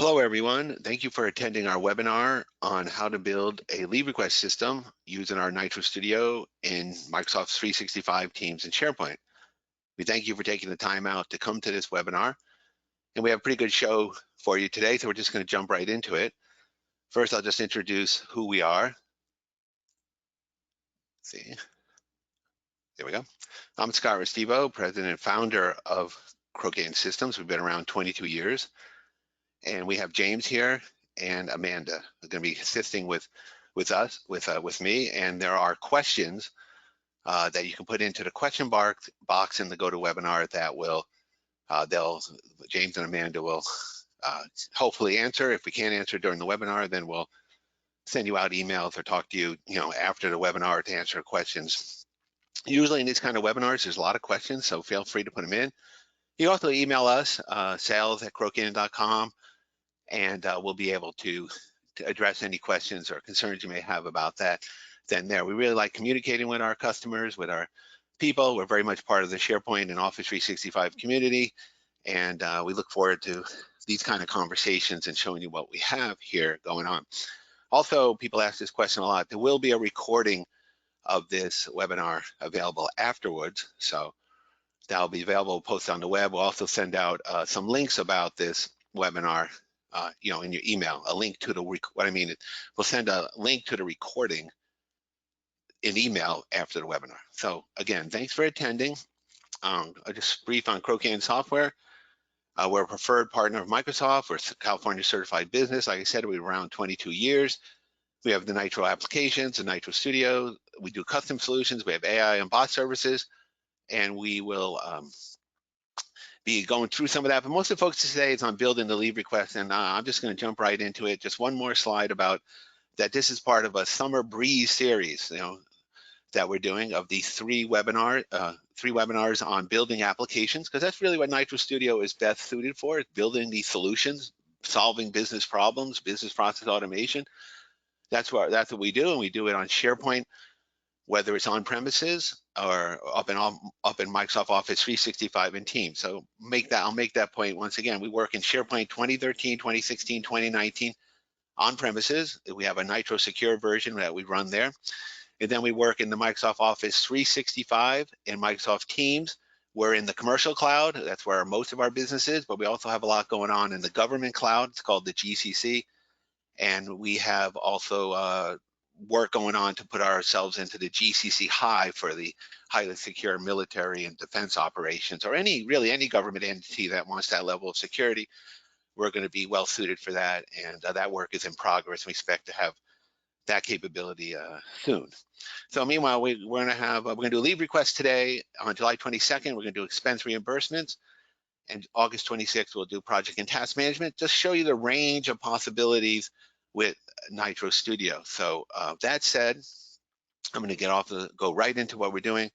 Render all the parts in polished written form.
Hello, everyone. Thank you for attending our webinar on how to build a leave request system using our Nitro Studio in Microsoft 365 Teams and SharePoint. We thank you for taking the time out to come to this webinar. And we have a pretty good show for you today, so we're just going to jump right into it. First, I'll just introduce who we are. Let's see. There we go. I'm Scott Restivo, president and founder of Croquet Systems. We've been around 22 years. And we have James here and Amanda are going to be assisting with me. And there are questions that you can put into the question box in the GoToWebinar that will James and Amanda will hopefully answer. If we can't answer during the webinar, then we'll send you out emails or talk to you, after the webinar to answer questions. Usually in these kind of webinars, there's a lot of questions, so feel free to put them in. You also email us, sales@croquet.com. And we'll be able to address any questions or concerns you may have about that. Then we really like communicating with our customers, with our people. We're very much part of the SharePoint and Office 365 community. And we look forward to these kind of conversations and showing you what we have here going on. Also, people ask this question a lot. There will be a recording of this webinar available afterwards. So that'll be available, posted on the web. We'll also send out some links about this webinar in your email, a link to we'll send a link to the recording in email after the webinar. So again, thanks for attending. I'll just brief on Croquet Software. We're a preferred partner of Microsoft. We're a California certified business. Like I said, we're around 22 years. We have the Nitro applications, the Nitro Studio. We do custom solutions. We have AI and bot services, and we will be going through some of that, but most of the focus today is on building the leave request, and I'm just going to jump right into it. Just one more slide about that. This is part of a Summer Breeze series, that we're doing of these three webinars on building applications, because that's really what Nitro Studio is best suited for, is building these solutions, solving business problems, business process automation. That's what we do, and we do it on SharePoint, whether it's on premises or up in Microsoft Office 365 and Teams. So I'll make that point once again. We work in SharePoint 2013, 2016, 2019 on premises. We have a Nitro secure version that we run there. And then we work in the Microsoft Office 365 and Microsoft Teams. We're in the commercial cloud. That's where most of our business is, but we also have a lot going on in the government cloud. It's called the GCC. And we have also work going on to put ourselves into the GCC High for the highly secure military and defense operations, or any government entity that wants that level of security. We're going to be well suited for that, and that work is in progress. We expect to have that capability soon. So meanwhile, we're going to do a leave request today. On July 22nd, we're going to do expense reimbursements, and August 26th, we'll do project and task management. Just show you the range of possibilities with Nitro Studio. So that said, I'm going to go right into what we're doing.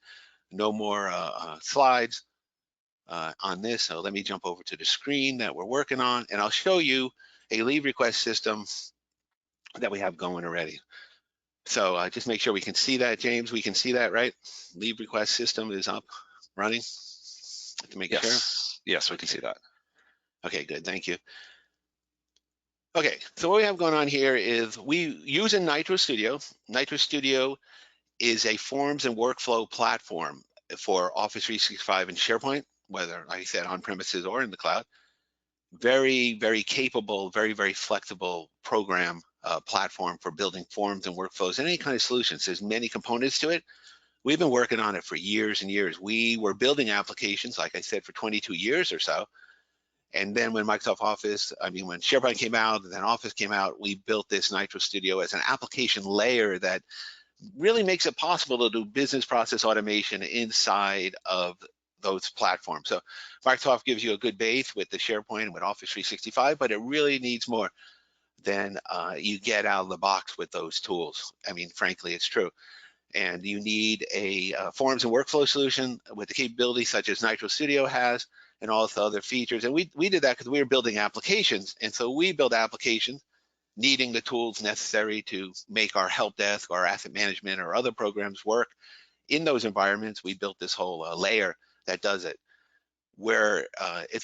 No more slides on this. So let me jump over to the screen that we're working on, and I'll show you a leave request system that we have going already. So just make sure we can see that, James. We can see that, right? Leave request system is up, running. To make sure. Yes, we can see that. Okay, good. Thank you. Okay, so what we have going on here is we use in Nitro Studio. Nitro Studio is a forms and workflow platform for Office 365 and SharePoint, whether, like I said, on premises or in the cloud. Very, very capable, very, very flexible program platform for building forms and workflows and any kind of solutions. There's many components to it. We've been working on it for years and years. We were building applications, like I said, for 22 years or so. And then when when SharePoint came out and then Office came out, we built this Nitro Studio as an application layer that really makes it possible to do business process automation inside of those platforms. So Microsoft gives you a good base with the SharePoint and with Office 365, but it really needs more than you get out of the box with those tools. I mean, frankly, it's true. And you need a forms and workflow solution with the capabilities such as Nitro Studio has, and all the other features. And we did that because we were building applications. And so we build applications needing the tools necessary to make our help desk, our asset management, or other programs work in those environments. We built this whole layer that does it. where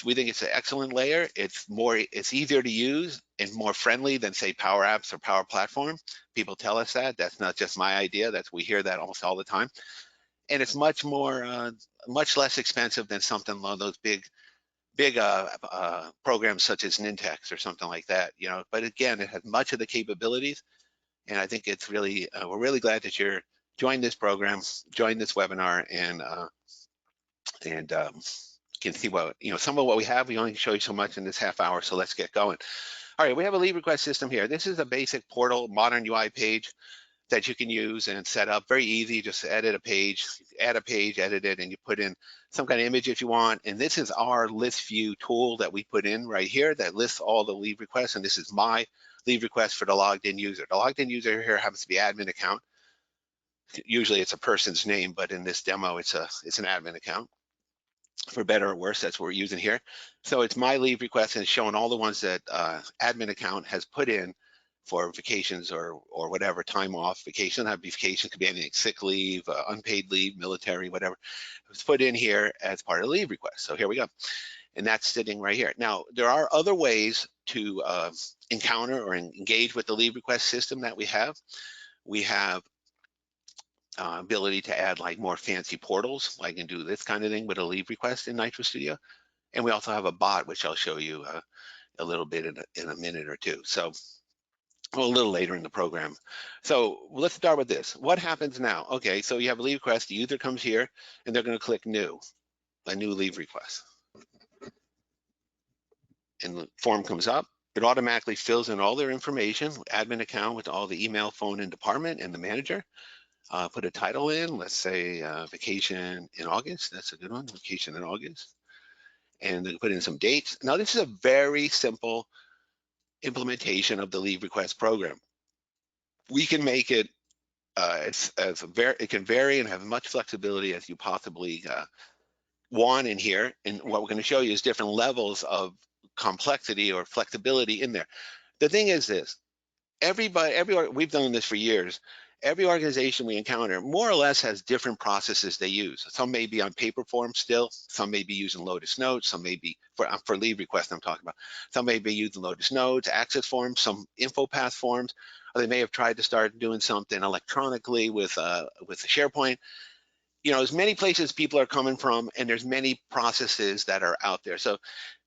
we think it's an excellent layer. It's easier to use and more friendly than say Powerapps or Power Platform. People tell us that. That's not just my idea. We hear that almost all the time. And it's much much less expensive than something along those big programs such as Nintex or something like that. But again, it has much of the capabilities, and I think it's really we're really glad that you're joined this program, joined this webinar, and can see what, some of what we have. We only show you so much in this half hour, so let's get going. All right, we have a leave request system here. This is a basic portal, modern UI page that you can use and set up. Very easy, just edit a page, add a page, edit it, and you put in some kind of image if you want. And this is our list view tool that we put in right here that lists all the leave requests. And this is my leave request for the logged in user. The logged in user here happens to be admin account. Usually it's a person's name, but in this demo, it's an admin account. For better or worse, that's what we're using here. So it's my leave request, and it's showing all the ones that admin account has put in for vacations or whatever, time off. Vacation, that vacation could be anything, sick leave, unpaid leave, military, whatever. It's put in here as part of the leave request. So here we go. And that's sitting right here. Now, there are other ways to encounter or engage with the leave request system that we have. We have ability to add like more fancy portals. I can do this kind of thing with a leave request in Nitro Studio. And we also have a bot, which I'll show you a little bit in a minute or two. So a little later in the program. So let's start with this. What happens now? Okay, so you have a leave request. The user comes here and they're going to click new, a new leave request. And the form comes up. It automatically fills in all their information, admin account with all the email, phone, and department, and the manager. Put a title in, let's say vacation in August. That's a good one, vacation in August. And then put in some dates. Now this is a very simple implementation of the leave request program. We can make it, it can vary and have as much flexibility as you possibly want in here. And what we're gonna show you is different levels of complexity or flexibility in there. The thing is this, we've done this for years. Every organization we encounter more or less has different processes they use. Some may be on paper forms still, some may be using Lotus Notes, some may be, for leave requests I'm talking about, some may be using Lotus Notes, access forms, some InfoPath forms, or they may have tried to start doing something electronically with the SharePoint. There's many places people are coming from, and there's many processes that are out there. So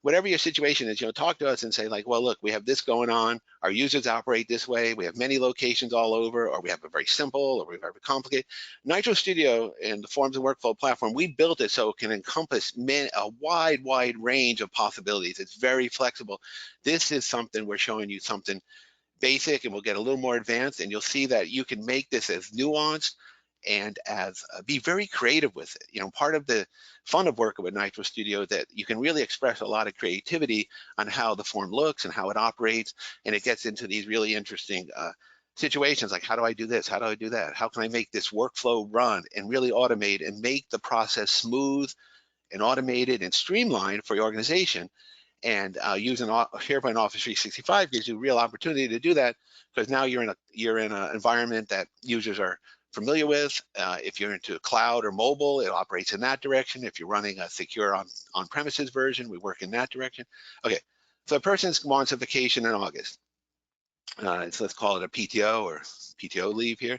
whatever your situation is, talk to us and say like, well, look, we have this going on. Our users operate this way. We have many locations all over, or we have a very simple, or we have a complicated. Nitro Studio and the Forms and Workflow platform, we built it so it can encompass a wide range of possibilities. It's very flexible. This is something, we're showing you something basic, and we'll get a little more advanced, and you'll see that you can make this as nuanced and as be very creative with it. Part of the fun of working with Nitro Studio that you can really express a lot of creativity on how the form looks and how it operates, and it gets into these really interesting situations like, how do I do this? How do I do that? How can I make this workflow run and really automate and make the process smooth and automated and streamlined for your organization? And using SharePoint Office 365 gives you a real opportunity to do that, because now you're in an environment that users are familiar with. If you're into cloud or mobile, it operates in that direction. If you're running a secure on-premises version, we work in that direction. Okay, so a person wants a vacation in August. So let's call it a PTO or PTO leave here.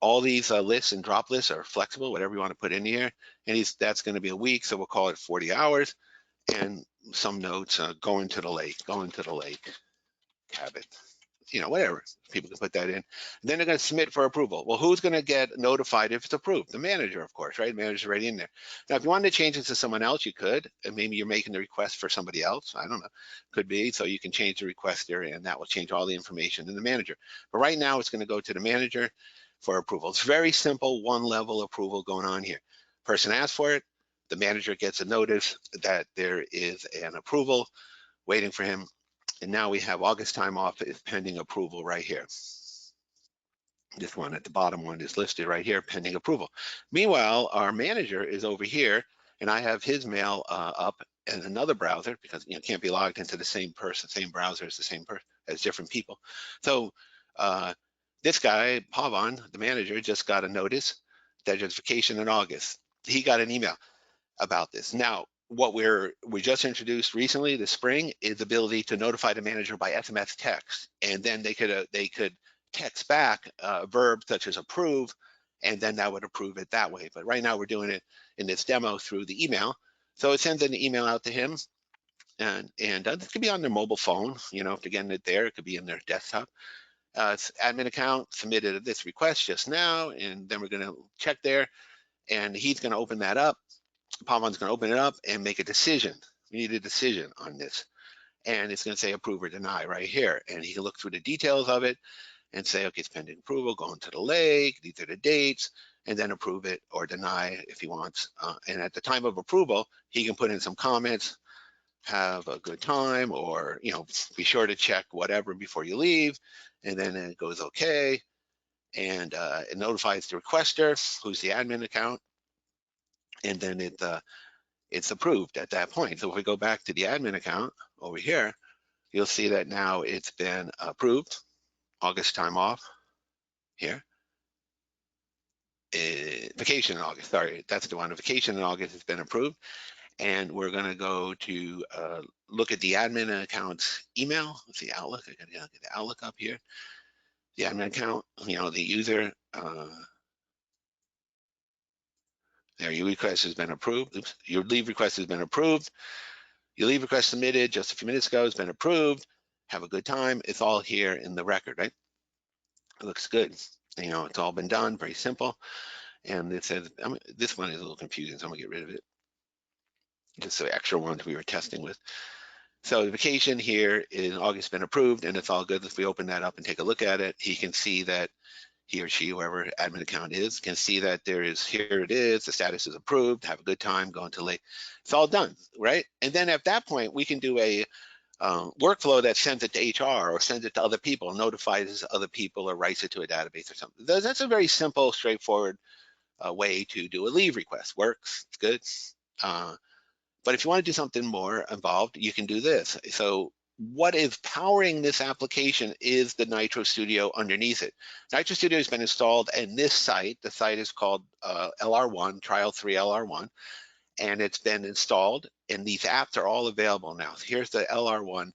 All these lists and drop lists are flexible, whatever you want to put in here. And that's going to be a week, so we'll call it 40 hours. And some notes, going to the lake, cabin, whatever. People can put that in. And then they're going to submit for approval. Well, who's going to get notified if it's approved? The manager, of course, right? The manager's already in there. Now, if you wanted to change it to someone else, you could. And maybe you're making the request for somebody else. I don't know. Could be. So you can change the requester, and that will change all the information in the manager. But right now, it's going to go to the manager for approval. It's very simple, one-level approval going on here. Person asks for it. The manager gets a notice that there is an approval waiting for him. And now we have August time off is pending approval right here. This one at the bottom one is listed right here, pending approval. Meanwhile, our manager is over here, and I have his mail up in another browser, because it can't be logged into the same browser as the same person, as different people. So this guy, Pavan, the manager, just got a notice that there's vacation in August. He got an email about this. Now, what we just introduced recently this spring is the ability to notify the manager by SMS text, and then they could text back a verb such as approve, and then that would approve it that way. But right now we're doing it in this demo through the email. So it sends an email out to him, and this could be on their mobile phone, you know, if they're getting it there, it could be in their desktop. It's admin account submitted this request just now, and then we're going to check there, and he's going to open that up. Pawan's going to open it up and make a decision. We need a decision on this, and it's going to say approve or deny right here, and he can look through the details of it and say, okay, it's pending approval, going to the lake, these are the dates, and then approve it or deny if he wants. And at the time of approval, he can put in some comments, have a good time, or, you know, be sure to check whatever before you leave, and then it goes okay, and it notifies the requester, who's the admin account, and then it's approved at that point. So if we go back to the admin account over here, you'll see that now it's been approved. August time off here. Vacation in August, sorry, that's the one. Vacation in August has been approved. And we're going to go to look at the admin account's email. Let's see, Outlook. I got to get the Outlook up here. The admin account, you know, the user. There, your request has been approved. Oops, your leave request has been approved. Your leave request submitted just a few minutes ago has been approved. Have a good time. It's all here in the record, right? It looks good. You know, it's all been done, very simple. And it says, this one is a little confusing, so I'm gonna get rid of it. Just the extra ones we were testing with. So the vacation here in August been approved, and it's all good. If we open that up and take a look at it, he can see that he or she, whoever admin account is, can see that there is, here it is, the status is approved, have a good time, going to late. It's all done, right? And then at that point, we can do a workflow that sends it to HR or sends it to other people, notifies other people, or writes it to a database or something. That's a very simple, straightforward way to do a leave request. Works, it's good. But if you want to do something more involved, you can do this. So what is powering this application is the Nitro Studio underneath it. Nitro Studio has been installed in this site. The site is called LR1, Trial 3 LR1, and it's been installed, and these apps are all available now. So here's the LR1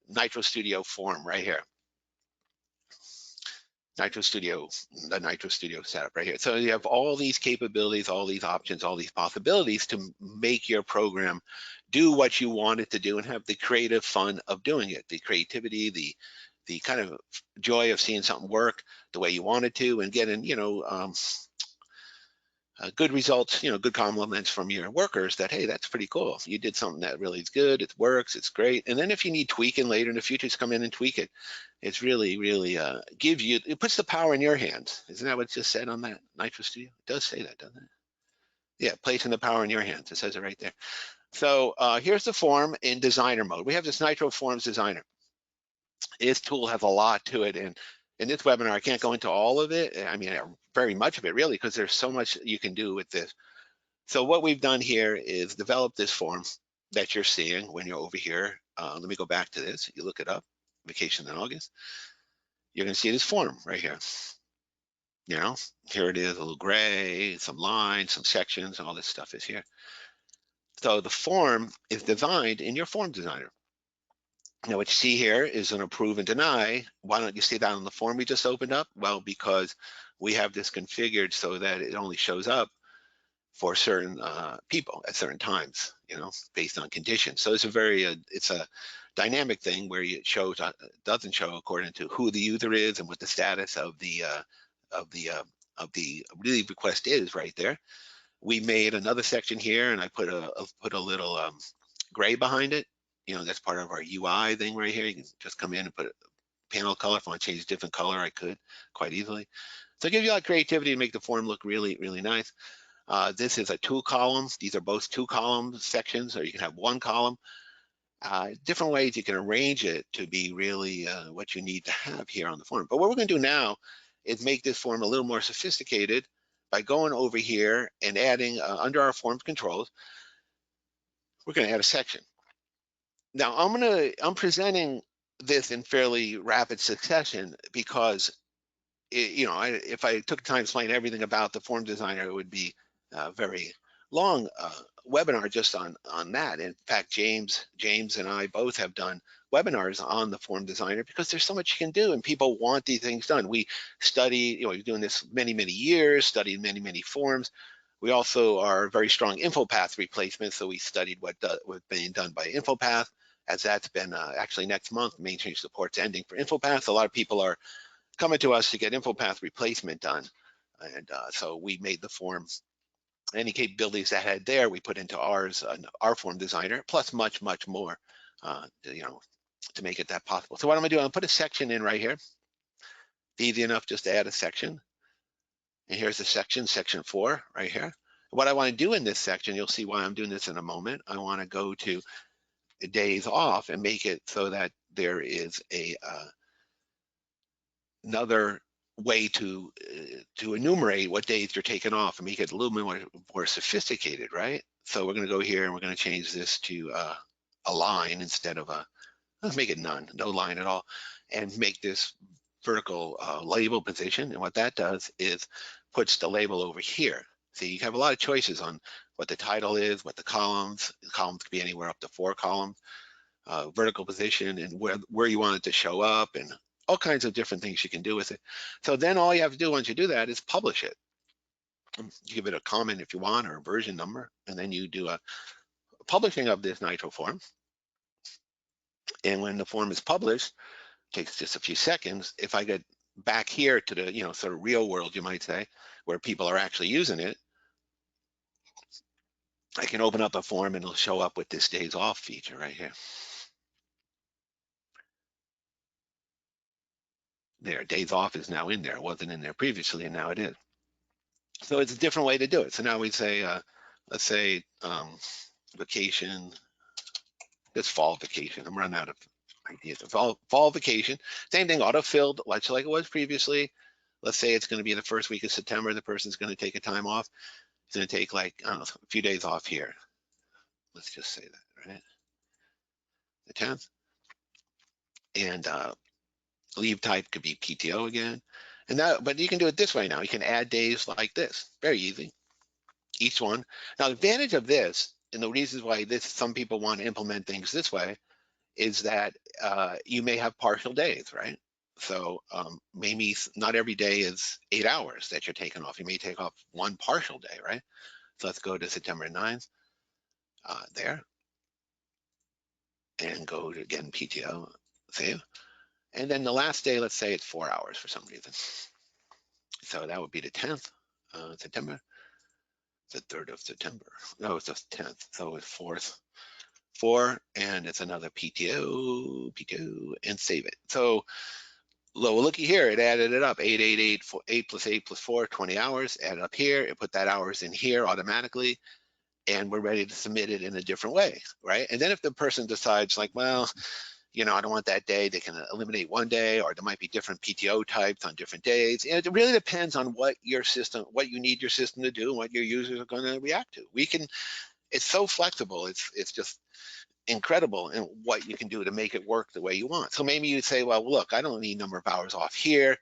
Nitro Studio form right here. Nitro Studio, the Nitro Studio setup right here. So you have all these capabilities, all these options, all these possibilities to make your program do what you want it to do and have the creative fun of doing it, the creativity, the kind of joy of seeing something work the way you want it to, and getting, you know, good results, you know, good compliments from your workers that, hey, that's pretty cool. You did something that really is good, it works, it's great. And then if you need tweaking later in the future, just come in and tweak it. It's really, really gives you, it puts the power in your hands. Isn't that what it just said on that Nitro Studio? It does say that, doesn't it? Yeah, placing the power in your hands. It says it right there. So here's the form in designer mode. We have this Nitro Forms Designer. This tool has a lot to it, and in this webinar, I can't go into all of it. I mean, very much of it really, because there's so much you can do with this. So what we've done here is develop this form that you're seeing when you're over here. Let me go back to this. You look it up, vacation in August. You're gonna see this form right here. You know, here it is, a little gray, some lines, some sections, and all this stuff is here. So the form is designed in your form designer. Now what you see here is an approve and deny. Why don't you see that on the form we just opened up? Well, because we have this configured so that it only shows up for certain people at certain times, you know, based on conditions. So it's a very, it's a dynamic thing where it shows, doesn't show according to who the user is and what the status of the leave request is right there. We made another section here, and I put a little gray behind it. You know, that's part of our UI thing right here. You can just come in and put a panel color. If I want to change a different color, I could quite easily. So it gives you a lot of creativity to make the form look really, really nice. This is a 2 column. These are both 2 column sections, or you can have 1 column. Different ways you can arrange it to be really what you need to have here on the form. But what we're going to do now is make this form a little more sophisticated by going over here and adding under our forms controls, we're going to add a section. Now I'm presenting this in fairly rapid succession because you know, if I took time to explain everything about the form designer, it would be very long webinar just on that. In fact, James and I both have done webinars on the form designer because there's so much you can do and people want these things done. We study, you know, we're doing this many years, studied many forms. We also are very strong InfoPath replacement, so we studied what's being done by InfoPath, as that's been actually next month, main change support's ending for InfoPath. A lot of people are coming to us to get InfoPath replacement done, and so we made the form. Any capabilities that had there, we put into ours, our form designer, plus much more, you know, to make it that possible. So what I'm gonna do, I'm gonna put a section in right here. It's easy enough just to add a section. And here's the section 4 right here. What I want to do in this section, you'll see why I'm doing this in a moment. I want to go to days off and make it so that there is a another way to enumerate what days you're taking off and make it a little bit more sophisticated, right? So we're going to go here and we're going to change this to a line instead of let's make it none, no line at all, and make this vertical label position. And what that does is puts the label over here. See, you have a lot of choices on what the title is, what the columns can be anywhere up to 4 columns, vertical position, and where you want it to show up, and all kinds of different things you can do with it. So then all you have to do once you do that is publish it. You give it a comment if you want, or a version number, and then you do a publishing of this Nitro form. And when the form is published, it takes just a few seconds. If I get back here to the, you know, sort of real world, you might say, where people are actually using it, I can open up a form and it'll show up with this days off feature right here. There, days off is now in there. It wasn't in there previously, and now it is. So it's a different way to do it. So now we say, let's say vacation, this fall vacation. I'm running out of ideas. Fall vacation, same thing, auto-filled, much like it was previously. Let's say it's going to be the first week of September. The person's going to take a time off. It's going to take, like, I don't know, a few days off here. Let's just say that, right? The 10th. And leave type could be PTO again. And that, but you can do it this way now. You can add days like this, very easy. Each one. Now, the advantage of this, and the reasons why some people want to implement things this way, is that you may have partial days, right? So maybe not every day is 8 hours that you're taking off. You may take off one partial day, right? So let's go to September 9th there, and go to, again, PTO, save. And then the last day, let's say it's 4 hours for some reason. So that would be the 10th September, the 3rd of September. No, it's the 10th. So it's 4th, 4, and it's another PTO, and save it. So looky here, it added it up, 8 plus 8 plus 4, 20 hours, added up here, it put that hours in here automatically, and we're ready to submit it in a different way, right? And then if the person decides, like, well, you know, I don't want that day, they can eliminate one day, or there might be different PTO types on different days. And it really depends on what your system, what you need your system to do, and what your users are going to react to. It's so flexible, it's just incredible in what you can do to make it work the way you want. So maybe you say, well, look, I don't need number of hours off here.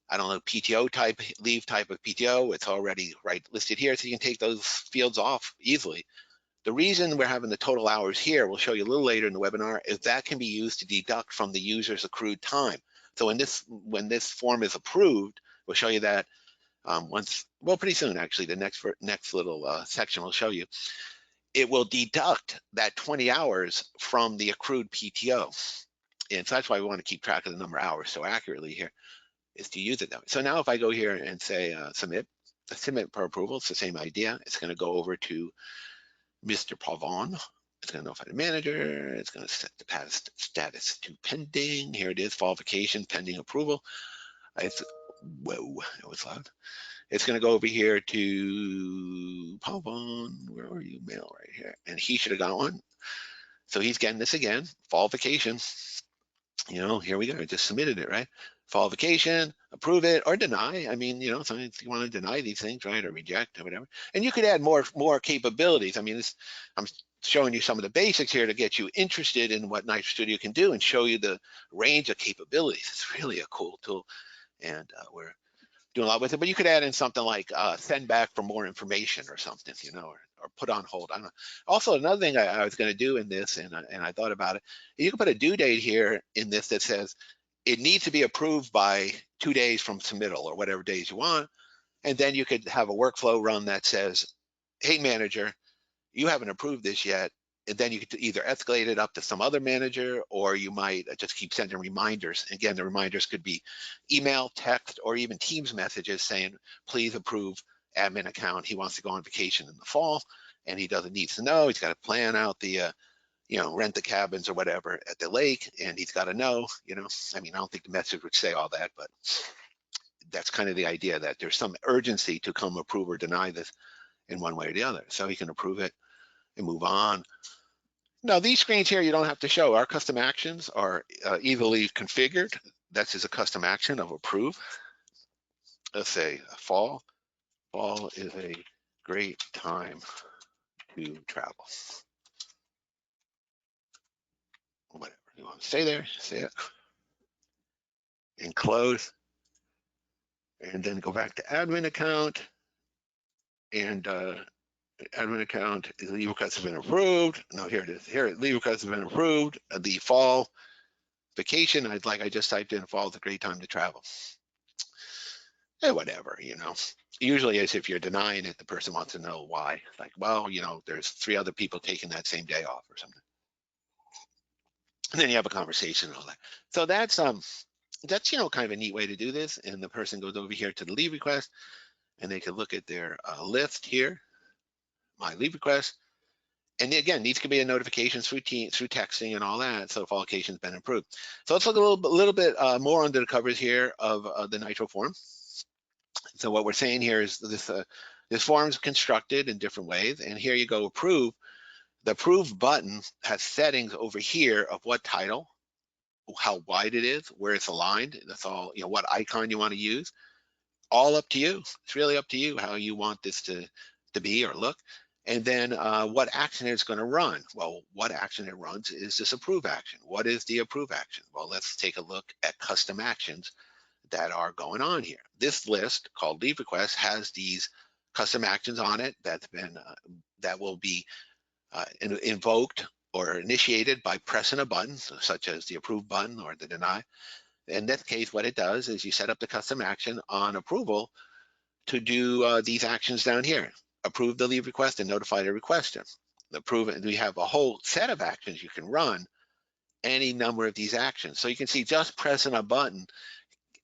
I don't know PTO type, leave type of PTO. It's already listed here, so you can take those fields off easily. The reason we're having the total hours here, we'll show you a little later in the webinar, is that can be used to deduct from the user's accrued time. So when this form is approved, we'll show you that pretty soon, actually. The next little section will show you. It will deduct that 20 hours from the accrued PTO. And so that's why we want to keep track of the number of hours so accurately here, is to use it that way. So now if I go here and say submit for approval, it's the same idea. It's going to go over to Mr. Pavon. It's going to notify the manager. It's going to set the past status to pending. Here it is, fall vacation, pending approval. Whoa, it was loud. It's going to go over here to Pavon. Where are you? Mail right here. And he should have got one. So he's getting this again, fall vacation. You know, here we go. I just submitted it, right? Fall vacation, approve it or deny. I mean, you know, sometimes you want to deny these things, right? Or reject or whatever. And you could add more capabilities. I mean, I'm showing you some of the basics here to get you interested in what Nitro Studio can do and show you the range of capabilities. It's really a cool tool. And we're doing a lot with it, but you could add in something like send back for more information or something, you know, or put on hold. I don't know. Also, another thing I was going to do in this, and I thought about it, you can put a due date here in this that says it needs to be approved by 2 days from submittal or whatever days you want. And then you could have a workflow run that says, hey, manager, you haven't approved this yet. And then you could either escalate it up to some other manager, or you might just keep sending reminders. Again, the reminders could be email, text, or even Teams messages saying, please approve admin account. He wants to go on vacation in the fall, and he needs to know. He's got to plan out the, rent the cabins or whatever at the lake, and he's got to know, I mean, I don't think the message would say all that, but that's kind of the idea, that there's some urgency to come approve or deny this in one way or the other. So he can approve it and move on. Now, these screens here, you don't have to show. Our custom actions are easily configured. This is a custom action of approve. Let's say fall. Fall is a great time to travel. Whatever you want to say there, say it. And close. And then go back to admin account. And admin account, leave requests have been approved. No, here it is. Here, leave requests have been approved. The fall vacation, I just typed in, fall is a great time to travel. Whatever, Usually, as if you're denying it, the person wants to know why. Like, well, there's 3 other people taking that same day off or something. And then you have a conversation and all that. So that's kind of a neat way to do this. And the person goes over here to the leave request, and they can look at their list here, my leave request. And again, these could be a notification through texting and all that. So if all occasions been approved. So let's look a little bit more under the covers here of the Nitro form. So what we're saying here is this form is constructed in different ways. And here you go, approve. The approve button has settings over here of what title, how wide it is, where it's aligned. That's all, what icon you want to use. All up to you. It's really up to you how you want this to be or look. And then what action it's going to run. Well, what action it runs is this approve action. What is the approve action? Well, let's take a look at custom actions that are going on here. This list called leave request has these custom actions on it that will be invoked or initiated by pressing a button, such as the approve button or the deny. In this case, what it does is you set up the custom action on approval to do these actions down here. Approve the leave request and notify the requester. Approve it, and we have a whole set of actions you can run any number of these actions. So you can see just pressing a button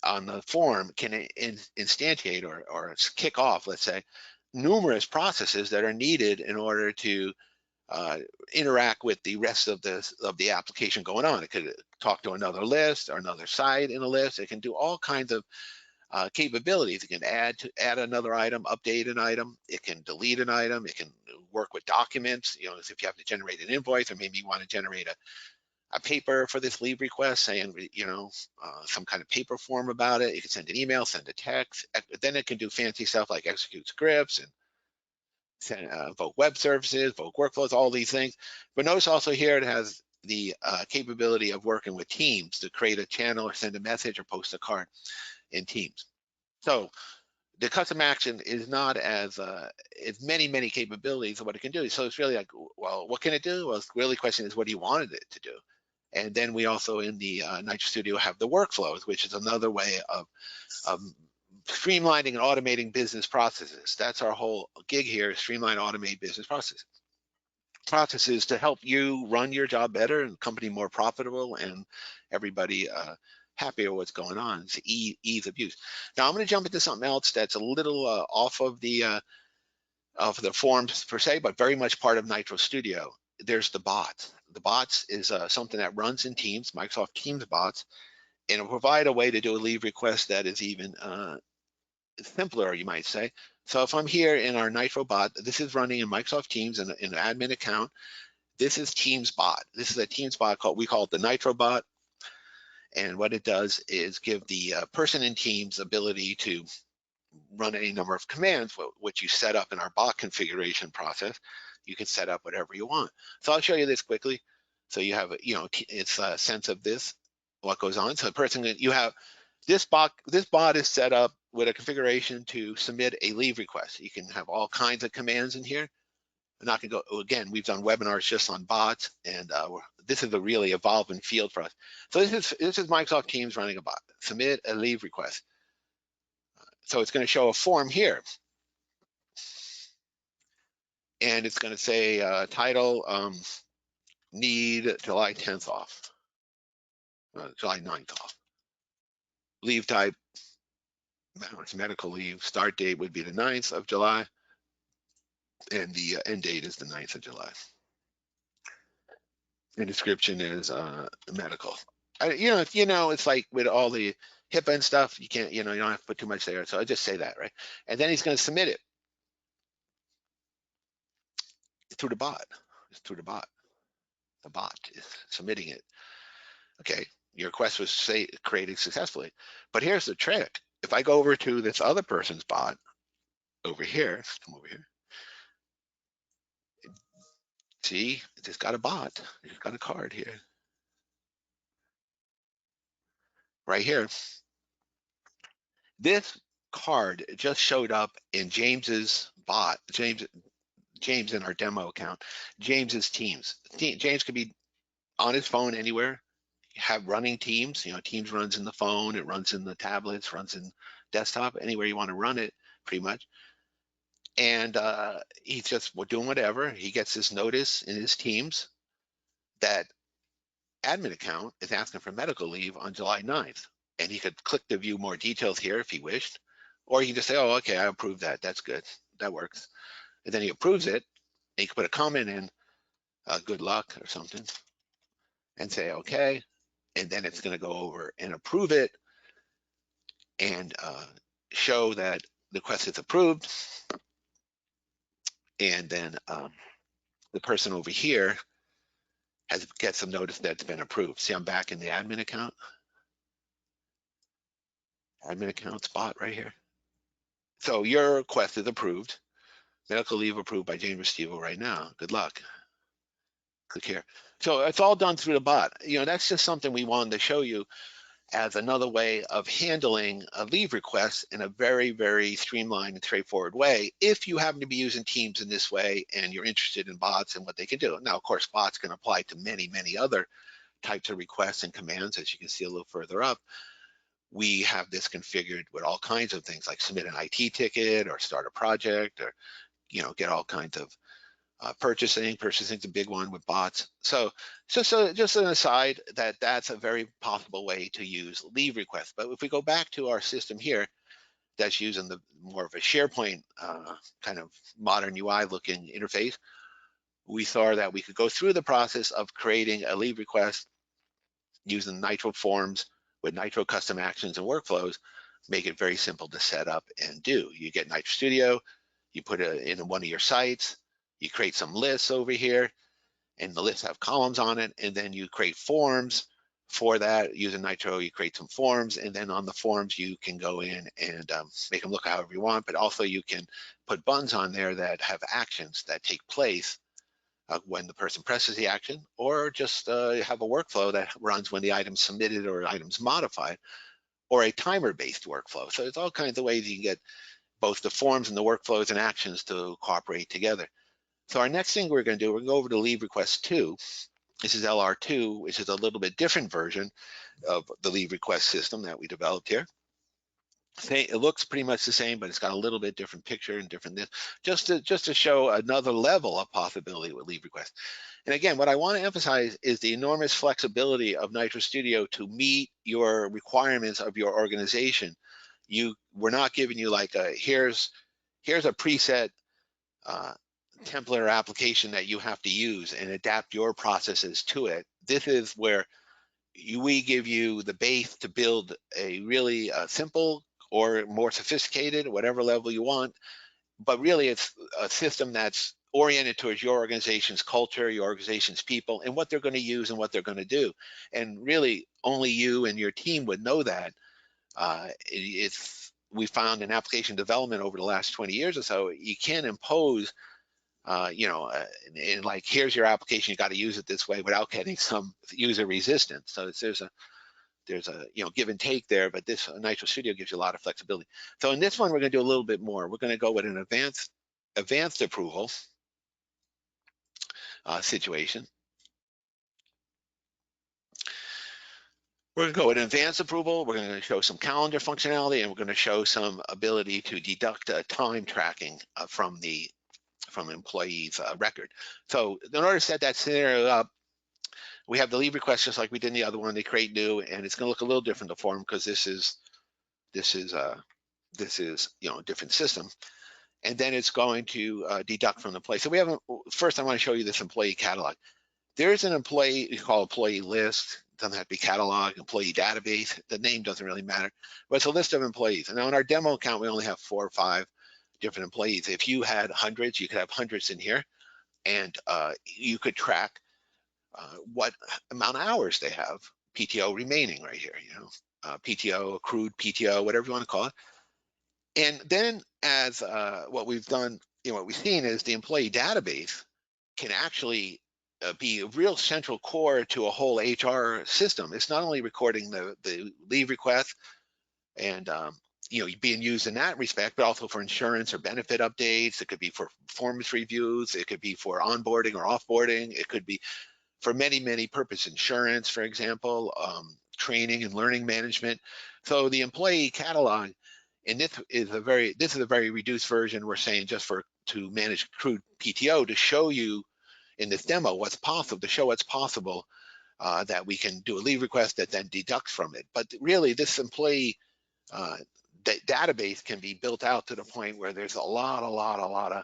on the form can instantiate or kick off, let's say, numerous processes that are needed in order to interact with the rest of the application going on. It could talk to another list or another site in a list. It can do all kinds of capabilities. It can add another item, update an item. It can delete an item. It can work with documents. As if you have to generate an invoice, or maybe you want to generate a paper for this leave request, saying, some kind of paper form about it. You can send an email, send a text. Then it can do fancy stuff like execute scripts and invoke web services, invoke workflows, all these things. But notice also here it has the capability of working with Teams to create a channel or send a message or post a card in Teams. So the custom action is not as many capabilities of what it can do. So it's really like, well, what can it do? Well, really the question is, what do you want it to do? And then we also in the Nitro Studio have the workflows, which is another way of streamlining and automating business processes. That's our whole gig here, streamline, automate business processes to help you run your job better and company more profitable and everybody happier what's going on. It's ease of use. Now I'm going to jump into something else that's a little off of the forms per se, but very much part of Nitro Studio. There's the bots. The bots is something that runs in Teams, Microsoft Teams bots, and it'll provide a way to do a leave request that is even simpler, you might say. So if I'm here in our Nitrobot, this is running in Microsoft Teams in an admin account. This is Teams bot. This is a Teams bot we call it the Nitrobot. And what it does is give the person in Teams ability to run any number of commands, which you set up in our bot configuration process. You can set up whatever you want. So I'll show you this quickly. So you have, it's a sense of this, what goes on. So the person that you have, this bot is set up with a configuration to submit a leave request. You can have all kinds of commands in here. I'm not going to go, again, we've done webinars just on bots, and this is a really evolving field for us. So this is Microsoft Teams running a bot. Submit a leave request. So it's going to show a form here. And it's going to say title, need July 10th off, July 9th off. Leave type, it's medical leave. Start date would be the 9th of July. And the end date is the 9th of July. The description is medical. You know, it's like with all the HIPAA and stuff, you can't, you don't have to put too much there. So I just say that, right? And then he's going to submit it through the bot. It's through the bot. The bot is submitting it. Okay, your request was created successfully. But here's the trick. If I go over to this other person's bot over here, come over here. See, it just got a bot. It's got a card here. Right here. This card just showed up in James's bot. James in our demo account. James's Teams. James could be on his phone anywhere. Have running Teams. Teams runs in the phone. It runs in the tablets. Runs in desktop. Anywhere you want to run it, pretty much. And he's just doing whatever. He gets this notice in his Teams that admin account is asking for medical leave on July 9th. And he could click to view more details here if he wished. Or he can just say, oh, okay, I approve that. That's good. That works. And then he approves it. And he can put a comment in, good luck or something, and say, okay. And then it's going to go over and approve it and show that the request is approved. And then the person over here gets some notice that it's been approved. See, I'm back in the admin account. Admin account spot right here. So your request is approved. Medical leave approved by James Restivo right now. Good luck. Click here. So it's all done through the bot. That's just something we wanted to show you as another way of handling a leave request in a very, very streamlined and straightforward way if you happen to be using Teams in this way and you're interested in bots and what they can do. Now, of course, bots can apply to many, many other types of requests and commands, as you can see a little further up. We have this configured with all kinds of things like submit an IT ticket or start a project or, get all kinds of purchasing's a big one with bots. So just an aside that's a very possible way to use leave requests. But if we go back to our system here, that's using the more of a SharePoint kind of modern UI looking interface, we saw that we could go through the process of creating a leave request using Nitro forms with Nitro custom actions and workflows, make it very simple to set up and do. You get Nitro Studio, you put it in one of your sites, you create some lists over here, and the lists have columns on it, and then you create forms for that. Using Nitro, you create some forms, and then on the forms, you can go in and make them look however you want, but also you can put buttons on there that have actions that take place when the person presses the action, or just have a workflow that runs when the item's submitted or item's modified, or a timer-based workflow. So there's all kinds of ways you can get both the forms and the workflows and actions to cooperate together. So our next thing we're going to do, we're going to go over to leave request 2. This is LR2, which is a little bit different version of the leave request system that we developed here. It looks pretty much the same, but it's got a little bit different picture and different this, just to show another level of possibility with leave requests. And again, what I want to emphasize is the enormous flexibility of Nitro Studio to meet your requirements of your organization. We're not giving you like here's a preset template or application that you have to use and adapt your processes to it. This is where we give you the base to build a really simple or more sophisticated, whatever level you want, but really it's a system that's oriented towards your organization's culture, your organization's people, and what they're going to use and what they're going to do. And really only you and your team would know that. We found in application development over the last 20 years or so, you can't impose and like, here's your application, you got to use it this way without getting some user resistance. So there's a give and take there, but this Nitro Studio gives you a lot of flexibility. So in this one, we're going to do a little bit more. We're going to go with an advanced approval. situation. We're going to go with advanced approval. We're going to show some calendar functionality, and we're going to show some ability to deduct time tracking from the employee's record. So in order to set that scenario up, we have the leave request just like we did in the other one. They create new, and it's going to look a little different, the form, because this is a different system. And then it's going to deduct from the employee. So we have first I want to show you this employee catalog. There's an employee you call employee list. It doesn't have to be catalog, employee database. The name doesn't really matter, but it's a list of employees. And now in our demo account, we only have 4 or 5 different employees. If you had hundreds, you could have hundreds in here, and you could track what amount of hours they have PTO remaining right here. PTO, accrued PTO, whatever you want to call it. And then as what we've done, what we've seen is the employee database can actually be a real central core to a whole HR system. It's not only recording the leave request and being used in that respect, but also for insurance or benefit updates. It could be for performance reviews. It could be for onboarding or offboarding. It could be for many, many purposes, insurance, for example, training and learning management. So the employee catalog, and this is a very reduced version. We're saying just to manage accrued PTO, to show you in this demo what's possible, to show what's possible, that we can do a leave request that then deducts from it. But really, this employee database can be built out to the point where there's a lot of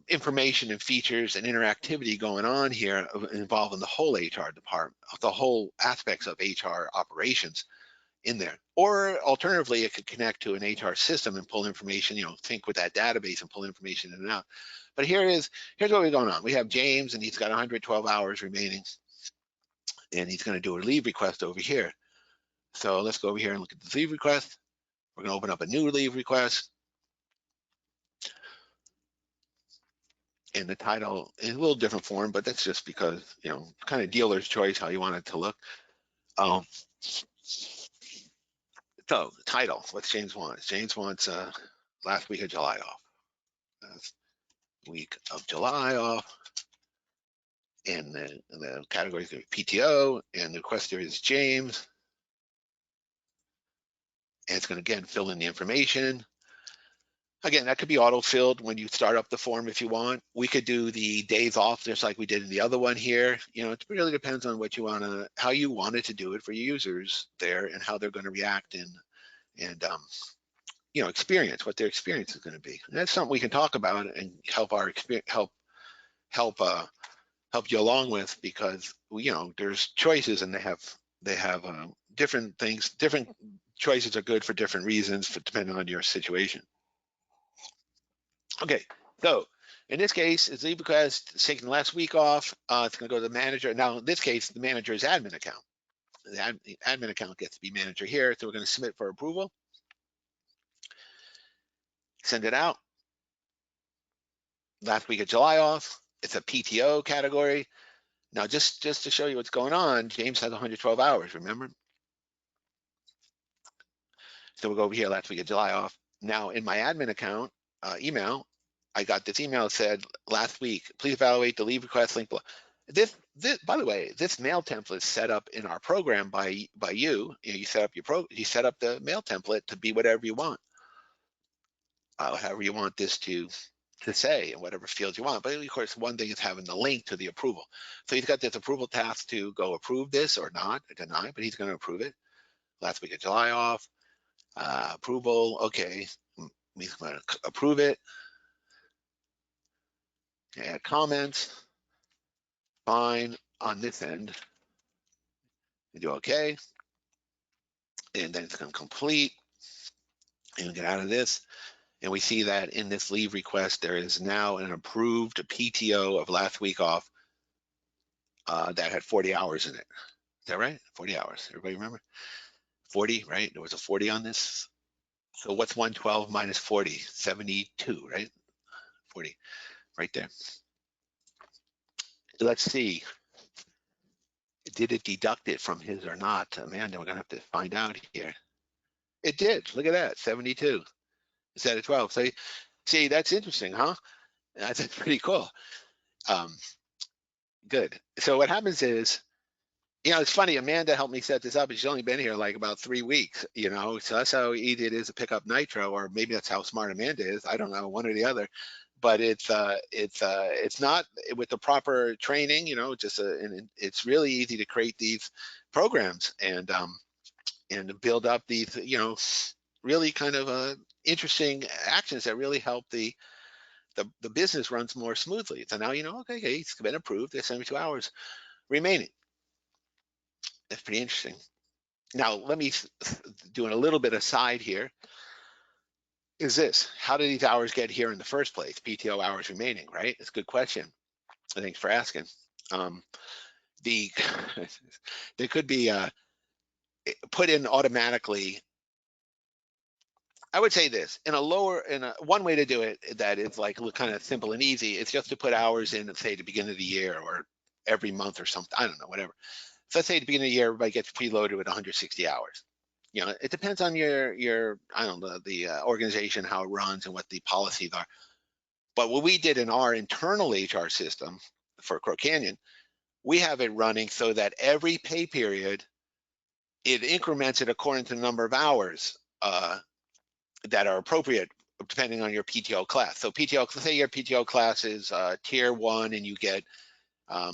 information and features and interactivity going on here involving the whole HR department, the whole aspects of HR operations in there. Or alternatively, it could connect to an HR system and pull information, think with that database and pull information in and out. But here's what we're going on. We have James, and he's got 112 hours remaining, and he's going to do a leave request over here. So let's go over here and look at the leave request. We're going to open up a new leave request. And the title is a little different form, but that's just because, kind of dealer's choice how you want it to look. So the title, what's James wants? James wants last week of July off. Last week of July off. And the category is going to be PTO, and the requester is James. And it's going to, again, fill in the information. Again, that could be auto-filled when you start up the form if you want. We could do the days off just like we did in the other one here. It really depends on what you want to, how you wanted to do it for your users there, and how they're going to react and experience, what their experience is going to be. And that's something we can talk about and help our help you along with, because there's choices, and they have different things. Different choices are good for different reasons, depending on your situation. Okay, so in this case, it's leave request, it's taking the last week off. It's going to go to the manager. Now, in this case, the manager's admin account. The admin account gets to be manager here, so we're going to submit for approval. Send it out. Last week of July off. It's a PTO category. Now, just to show you what's going on, James has 112 hours, remember? So we'll go over here, last week of July off. Now, in my admin account email, I got this email that said, last week, please evaluate the leave request link below. This, by the way, this mail template is set up in our program by you. You set up you set up the mail template to be whatever you want, however you want this to say, in whatever fields you want. But of course, one thing is having the link to the approval. So he's got this approval task to go approve this or not, or deny, but he's going to approve it. Last week of July off, approval, okay, he's going to approve it. Add comments, fine on this end. You do okay, and then it's going to complete, and get out of this. And we see that in this leave request, there is now an approved PTO of last week off that had 40 hours in it. Is that right? 40 hours. Everybody remember? 40, right? There was a 40 on this. So what's 112 minus 40? 72, right? 40, right there. Let's see. Did it deduct it from his or not? Amanda, we're going to have to find out here. It did. Look at that, 72 instead of 12. So, see, that's interesting, huh? That's pretty cool. Good. So what happens is, it's funny, Amanda helped me set this up, and she's only been here like about 3 weeks, so that's how easy it is to pick up Nitro, or maybe that's how smart Amanda is. I don't know, one or the other. But it's not with the proper training, and it's really easy to create these programs and build up these, really kind of interesting actions that really help the business runs more smoothly. So now okay, it's been approved. There's 72 hours remaining. That's pretty interesting. Now let me doing a little bit aside here. Is this how do these hours get here in the first place? PTO hours remaining, right? It's a good question. Thanks for asking. The They could be put in automatically. I would say this in one way to do it that is like kind of simple and easy. It's just to put hours in, say, the beginning of the year or every month or something. I don't know, whatever. So let's say at the beginning of the year, everybody gets preloaded with 160 hours. It depends on your I don't know, the organization, how it runs, and what the policies are. But what we did in our internal HR system for Crow Canyon, we have it running so that every pay period, it increments it according to the number of hours that are appropriate depending on your PTO class. So say your PTO class is tier 1 and you get, I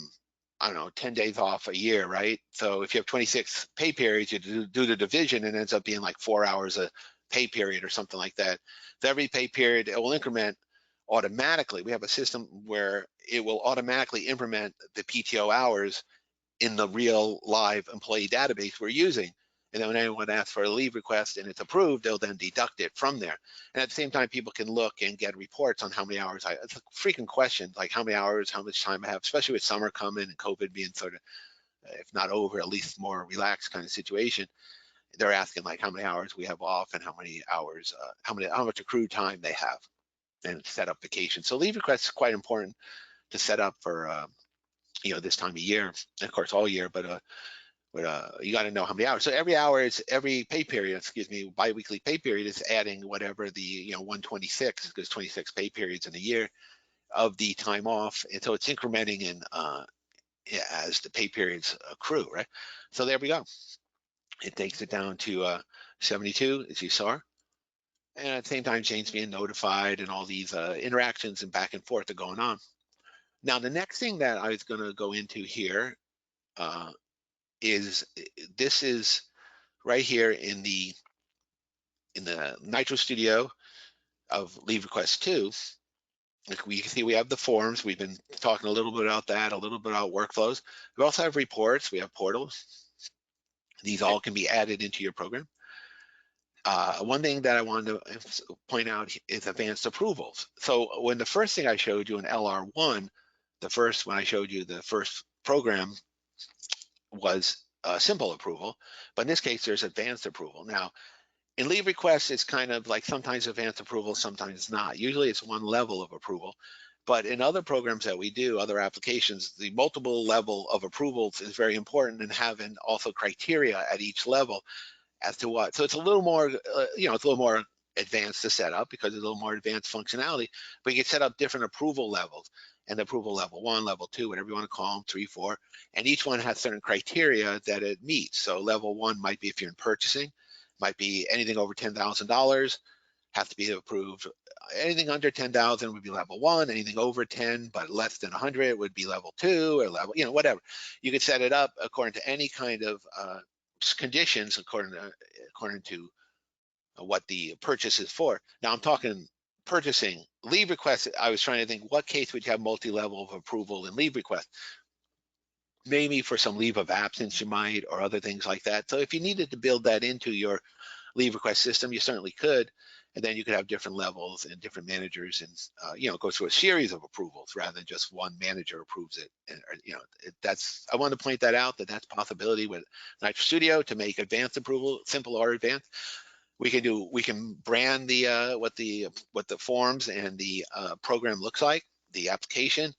don't know, 10 days off a year, right? So if you have 26 pay periods, you do the division and it ends up being like 4 hours a pay period or something like that. So every pay period, it will increment automatically. We have a system where it will automatically implement the PTO hours in the real live employee database we're using. And then when anyone asks for a leave request and it's approved, they'll then deduct it from there. And at the same time, people can look and get reports on how many hours it's a frequent question, like how many hours, how much time I have, especially with summer coming and COVID being sort of, if not over, at least more relaxed kind of situation. They're asking like how many hours we have off and how many hours, how much accrued time they have, and set up vacation. So leave requests is quite important to set up for, this time of year, and of course all year, but you got to know how many hours. So every pay period, biweekly pay period is adding whatever the 126, because 26 pay periods in a year of the time off, and so it's incrementing in as the pay periods accrue, right? So there we go. It takes it down to 72, as you saw, and at the same time, Jane's being notified, and all these interactions and back and forth are going on. Now, the next thing that I was going to go into here is right here in the Nitro Studio of Leave Request 2. Like we can see, we have the forms. We've been talking a little bit about that, a little bit about workflows. We also have reports. We have portals. These all can be added into your program. One thing that I wanted to point out is advanced approvals. So when the first thing I showed you in LR1, when I showed you the first program was simple approval, but in this case, there's advanced approval. Now, in leave requests, it's kind of like sometimes advanced approval, sometimes not. Usually it's one level of approval. But in other programs that we do, other applications, the multiple level of approvals is very important, and having also criteria at each level as to what. So it's a little more, it's a little more advanced to set up because it's a little more advanced functionality, but you can set up different approval levels, and approval level 1, level 2, whatever you want to call them, 3, 4, and each one has certain criteria that it meets. So level 1 might be if you're in purchasing, might be anything over $10,000 has to be approved. Anything under 10,000 would be level 1. Anything over 10 but less than 100 would be level 2, or level, whatever. You could set it up according to any kind of conditions, according to what the purchase is for. Now I'm talking purchasing. Leave requests, I was trying to think, what case would you have multi-level of approval in leave request? Maybe for some leave of absence you might, or other things like that. So if you needed to build that into your leave request system, you certainly could. And then you could have different levels and different managers, and go through a series of approvals rather than just one manager approves it. And I want to point that out, that's a possibility with Nitro Studio to make advanced approval simple or advanced. We can brand what the forms and the program looks like, the application.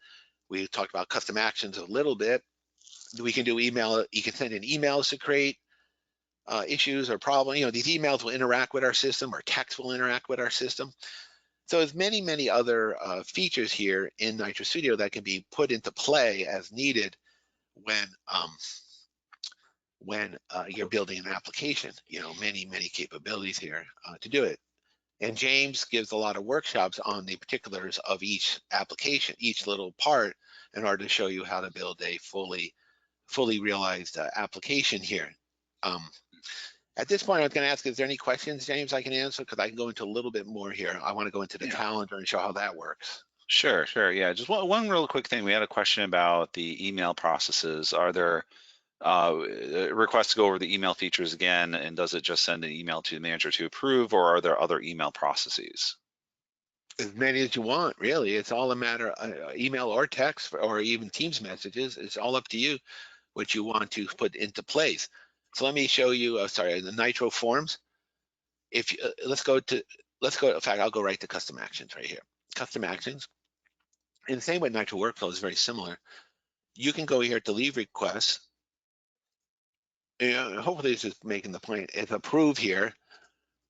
We talked about custom actions a little bit. We can do email. You can send in emails to create issues or problems. These emails will interact with our system, or text will interact with our system. So there's many other features here in Nitro Studio that can be put into play as needed when you're building an application. You know, many capabilities here to do it. And James gives a lot of workshops on the particulars of each application, each little part, in order to show you how to build a fully realized application here. At this point, I was going to ask, is there any questions, James, I can answer? Because I can go into a little bit more here. I want to go into the calendar and show how that works. Sure. Yeah, just one real quick thing. We had a question about the email processes. Are there requests to go over the email features again, and does it just send an email to the manager to approve, or are there other email processes? As many as you want, really. It's all a matter of email or text or even Teams messages. It's all up to you what you want to put into place. So let me show you, the Nitro forms. If you, let's go, in fact, I'll go right to custom actions right here. Custom actions. And the same way Nitro workflow is very similar. You can go here to leave requests. And hopefully this is making the point. If approve here,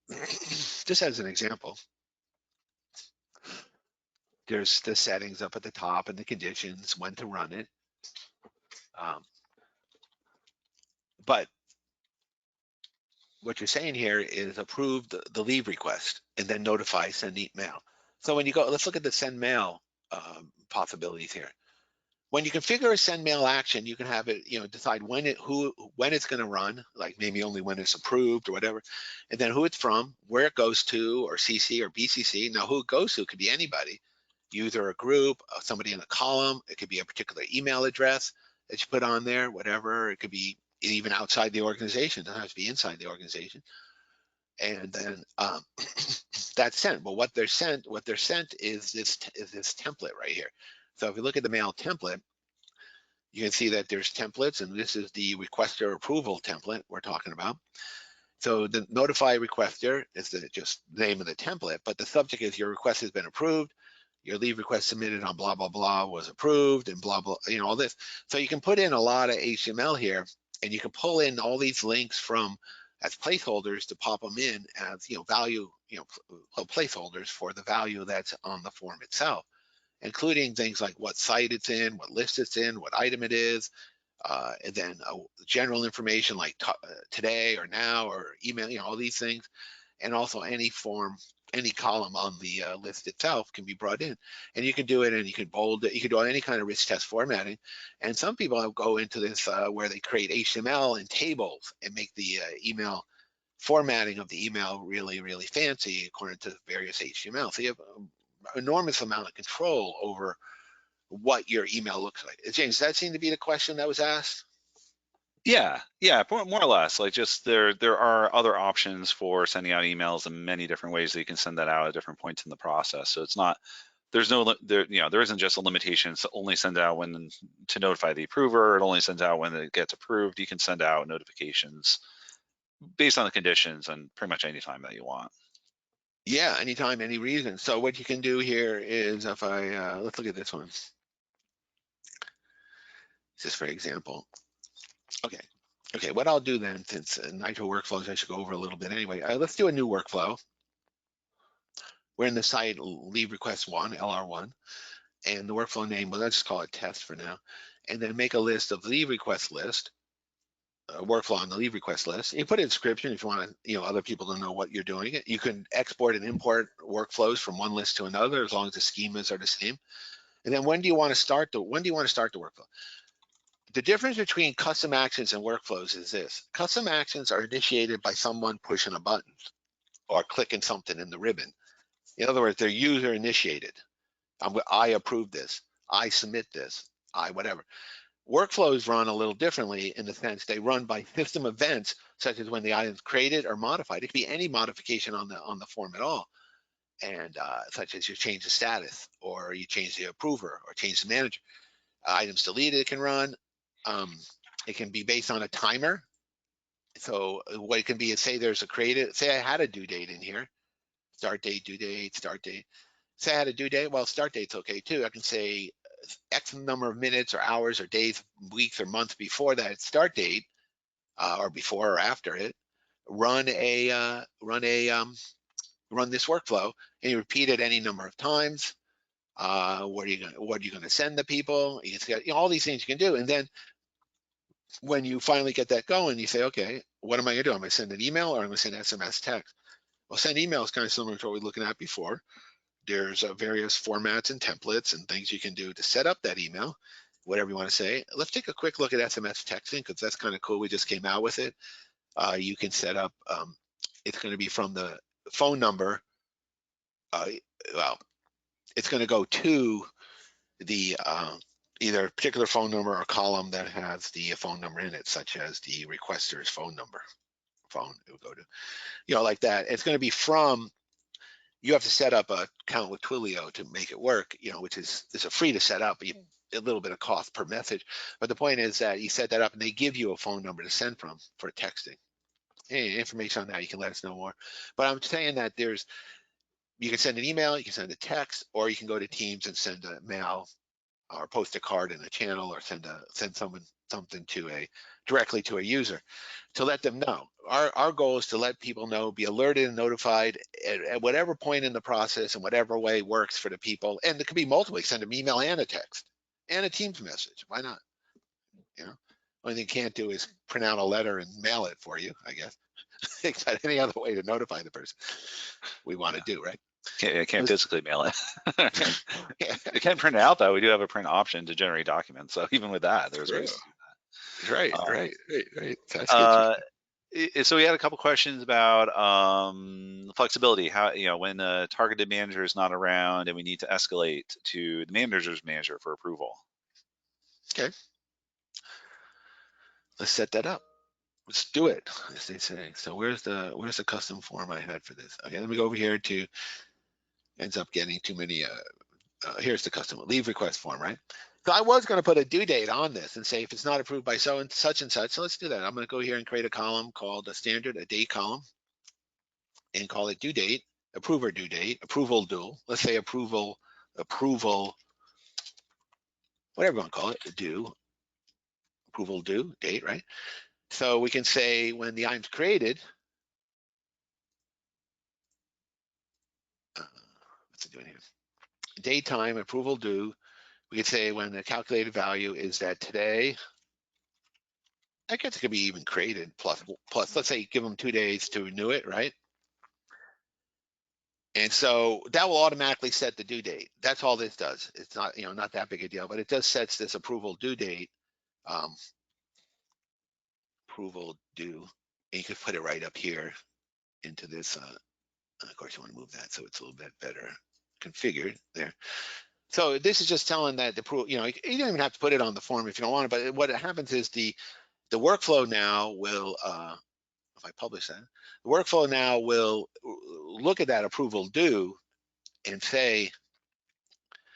just as an example, there's the settings up at the top and the conditions, when to run it. But what you're saying here is approve the leave request and then notify send email. So when you go, let's look at the send mail possibilities here. When you configure a send mail action, you can have it, decide when it's going to run, like maybe only when it's approved or whatever, and then who it's from, where it goes to, or CC or BCC. Now, who it goes to could be anybody, user, a group, somebody in a column. It could be a particular email address that you put on there, whatever. It could be even outside the organization. It doesn't have to be inside the organization. And then that's sent. Well, what they're sent is this template right here. So if you look at the mail template, you can see that there's templates, and this is the requester approval template we're talking about. So the notify requester is just the name of the template, but the subject is your request has been approved, your leave request submitted on blah, blah, blah was approved, and blah, blah, all this. So you can put in a lot of HTML here, and you can pull in all these links from as placeholders to pop them in as value, placeholders for the value that's on the form itself, including things like what site it's in, what list it's in, what item it is, and then general information like today or now or email, all these things, and also any form, any column on the list itself can be brought in, and you can do it, and you can bold it, you can do any kind of rich text formatting. And some people go into this where they create HTML and tables and make the email formatting of the email really fancy according to various HTML. So you have enormous amount of control over what your email looks like. James, does that seem to be the question that was asked? Yeah, more or less. Like, just there are other options for sending out emails in many different ways that you can send that out at different points in the process. So it's not, there isn't just a limitation. It's only send out when to notify the approver. It only sends out when it gets approved. You can send out notifications based on the conditions and pretty much any time that you want. Yeah, anytime, any reason. So what you can do here is, if I let's look at this one. Just for example. Okay, what I'll do then, since Nitro workflows I should go over a little bit anyway, let's do a new workflow. We're in the site leave request 1, LR1, and the workflow name, well, let's just call it test for now, and then make a list of leave request list, workflow on the leave request list. You put a description if you want to, other people to know what you're doing. You can export and import workflows from one list to another as long as the schemas are the same. And then when do you want to start the workflow? The difference between custom actions and workflows is this. Custom actions are initiated by someone pushing a button or clicking something in the ribbon. In other words, they're user initiated. I approve this, I submit this, I whatever. Workflows run a little differently in the sense they run by system events, such as when the item's created or modified. It could be any modification on the form at all, and such as you change the status, or you change the approver, or change the manager. Items deleted can run. It can be based on a timer. So what it can be is, say there's say I had a due date in here, start date, due date, start date. Say I had a due date, well, start date's okay too. I can say X number of minutes or hours or days, weeks or months before that start date, or before or after it, run a run this workflow, and you repeat it any number of times. What are you gonna send the people? You can, you know, all these things you can do, and then when you finally get that going, you say, okay, what am I gonna do? I'm gonna send an email, or I'm gonna send SMS text. Well, send email is kind of similar to what we were looking at before. There's various formats and templates and things you can do to set up that email, whatever you want to say. Let's take a quick look at SMS texting, because that's kind of cool. We just came out with it. You can set up, it's going to be from the phone number. Well, it's going to go to the either a particular phone number or column that has the phone number in it, such as the requester's phone number. Phone, it will go to, you know, like that. It's going to be from, you have to set up an account with Twilio to make it work, you know, which is a free to set up, a little bit of cost per message. But the point is that you set that up and they give you a phone number to send from for texting. Any information on that, you can let us know more. But I'm saying that you can send an email, you can send a text, or you can go to Teams and send a mail or post a card in a channel, or send someone something directly to a user to let them know. Our goal is to let people know, be alerted and notified at whatever point in the process and whatever way works for the people. And it could be multiple. You send an email and a text and a Teams message. Why not? You know, only thing you can't do is print out a letter and mail it for you, I guess. But any other way to notify the person we want to do, right? Can't physically mail it. It can print it out though. We do have a print option to generate documents. So even with that, there's ways to do that. Right. That's good. So we had a couple questions about flexibility. How, you know, when a targeted manager is not around and we need to escalate to the manager's manager for approval. Okay. Let's set that up. Let's do it, as they say. So where's the custom form I had for this? Okay, let me go over here to, ends up getting too many, here's the custom leave request form, right? So I was going to put a due date on this and say if it's not approved by so and such, so let's do that. I'm going to go here and create a column called a standard, a date column, and call it due date, approver due date, approval due. Let's say approval, whatever you want to call it, due, approval due date, right? So we can say when the item's created, what's it doing here? Date time, approval due. We could say when the calculated value is that today, I guess it could be even created plus, let's say give them 2 days to renew it, right? And so that will automatically set the due date. That's all this does. It's not, you know, not that big a deal, but it does sets this approval due date, approval due, and you could put it right up here into this. Of course, you want to move that so it's a little bit better configured there. So this is just telling that the approval, you know, you don't even have to put it on the form if you don't want it, but what happens is the workflow now will, if I publish that, the workflow now will look at that approval due and say,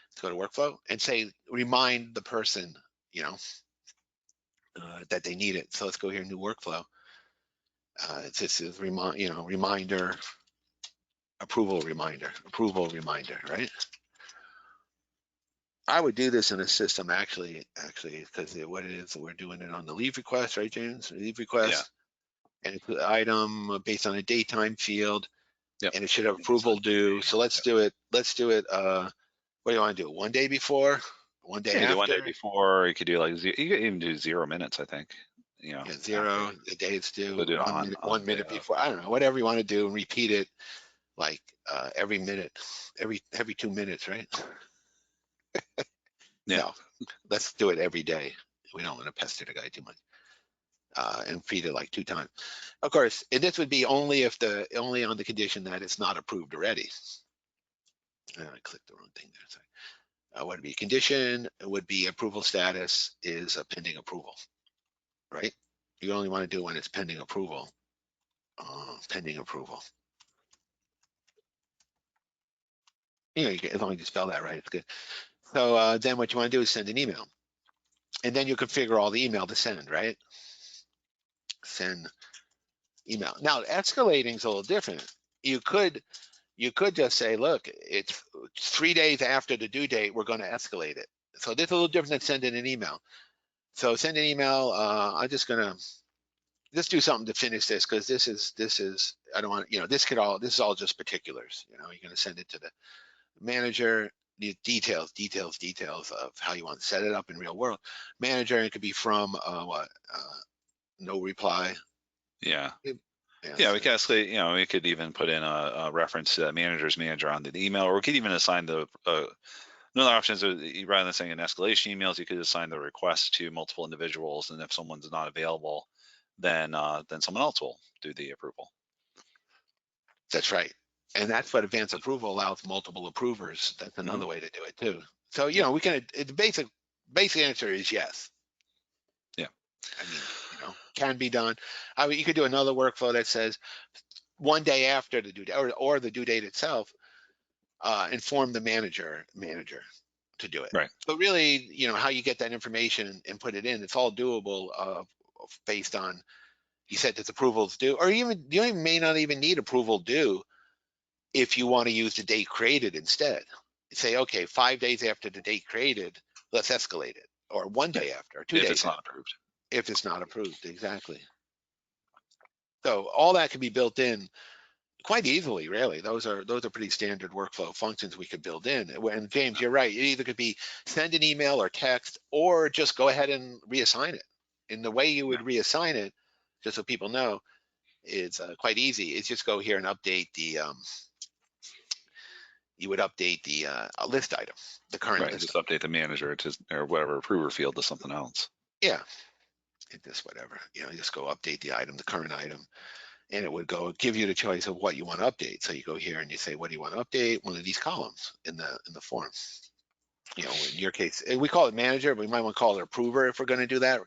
let's go to workflow and say, remind the person, you know, that they need it. So let's go here, new workflow. It's just a reminder, approval reminder, right? I would do this in a system actually, because what it is, we're doing it on the leave request, right, James? Leave request. Yeah. And it's the item based on a daytime field. Yep. And it should have approval due. So let's do it. What do you want to do? 1 day before? 1 day after? 1 day before. You could do like, you could even do 0 minutes, I think. You know, 0, the day it's due, we'll do 1 minute before. I don't know, whatever you want to do, and repeat it like every minute, every 2 minutes, right? Yeah. No, let's do it every day. We don't want to pester the guy too much. And feed it like 2 times. Of course, and this would be only on the condition that it's not approved already. I clicked the wrong thing there. Sorry. What would be condition? It would be approval status is a pending approval, right? You only want to do when it's pending approval. Pending approval. You know, as long as you spell that right, it's good. So then what you want to do is send an email, and then you configure all the email to send, right? Send email. Now escalating is a little different. You could just say, look, it's 3 days after the due date, we're going to escalate it. So this is a little different than sending an email. So send an email. I'm just going to let's do something to finish this, because this is I don't want, this is all just particulars. You're going to send it to the manager. The details of how you want to set it up in real world. Manager, it could be from no reply. Yeah. Yeah, we could escalate, we could even put in a reference to that manager's manager on the email, or we could even assign the another option is, rather than saying an escalation emails, you could assign the request to multiple individuals, and if someone's not available, then someone else will do the approval. That's right. And that's what advanced approval allows, multiple approvers. That's another way to do it too. So, we can, the basic answer is yes. Yeah. I mean, can be done. I mean, you could do another workflow that says one day after the due date, or the due date itself, inform the manager to do it. Right. So really, how you get that information and put it in, it's all doable based on, you said that approval's due, or even you may not even need approval due if you want to use the date created instead. Say, okay, 5 days after the date created, let's escalate it, or 1 day after, or 2 days if it's not after, approved. if it's not approved, exactly. So all that can be built in quite easily, really. Those are pretty standard workflow functions we could build in. And James, you're right. It either could be send an email or text, or just go ahead and reassign it. And the way you would reassign it, just so people know, is quite easy. It's just go here and update the you would update the list item, the current list. Just update the manager to, or whatever approver field, to something else. Yeah, just whatever. Just go update the item, the current item, and it would give you the choice of what you want to update. So you go here and you say, what do you want to update? One of these columns in the form. In your case, we call it manager, but we might want to call it approver if we're going to do that.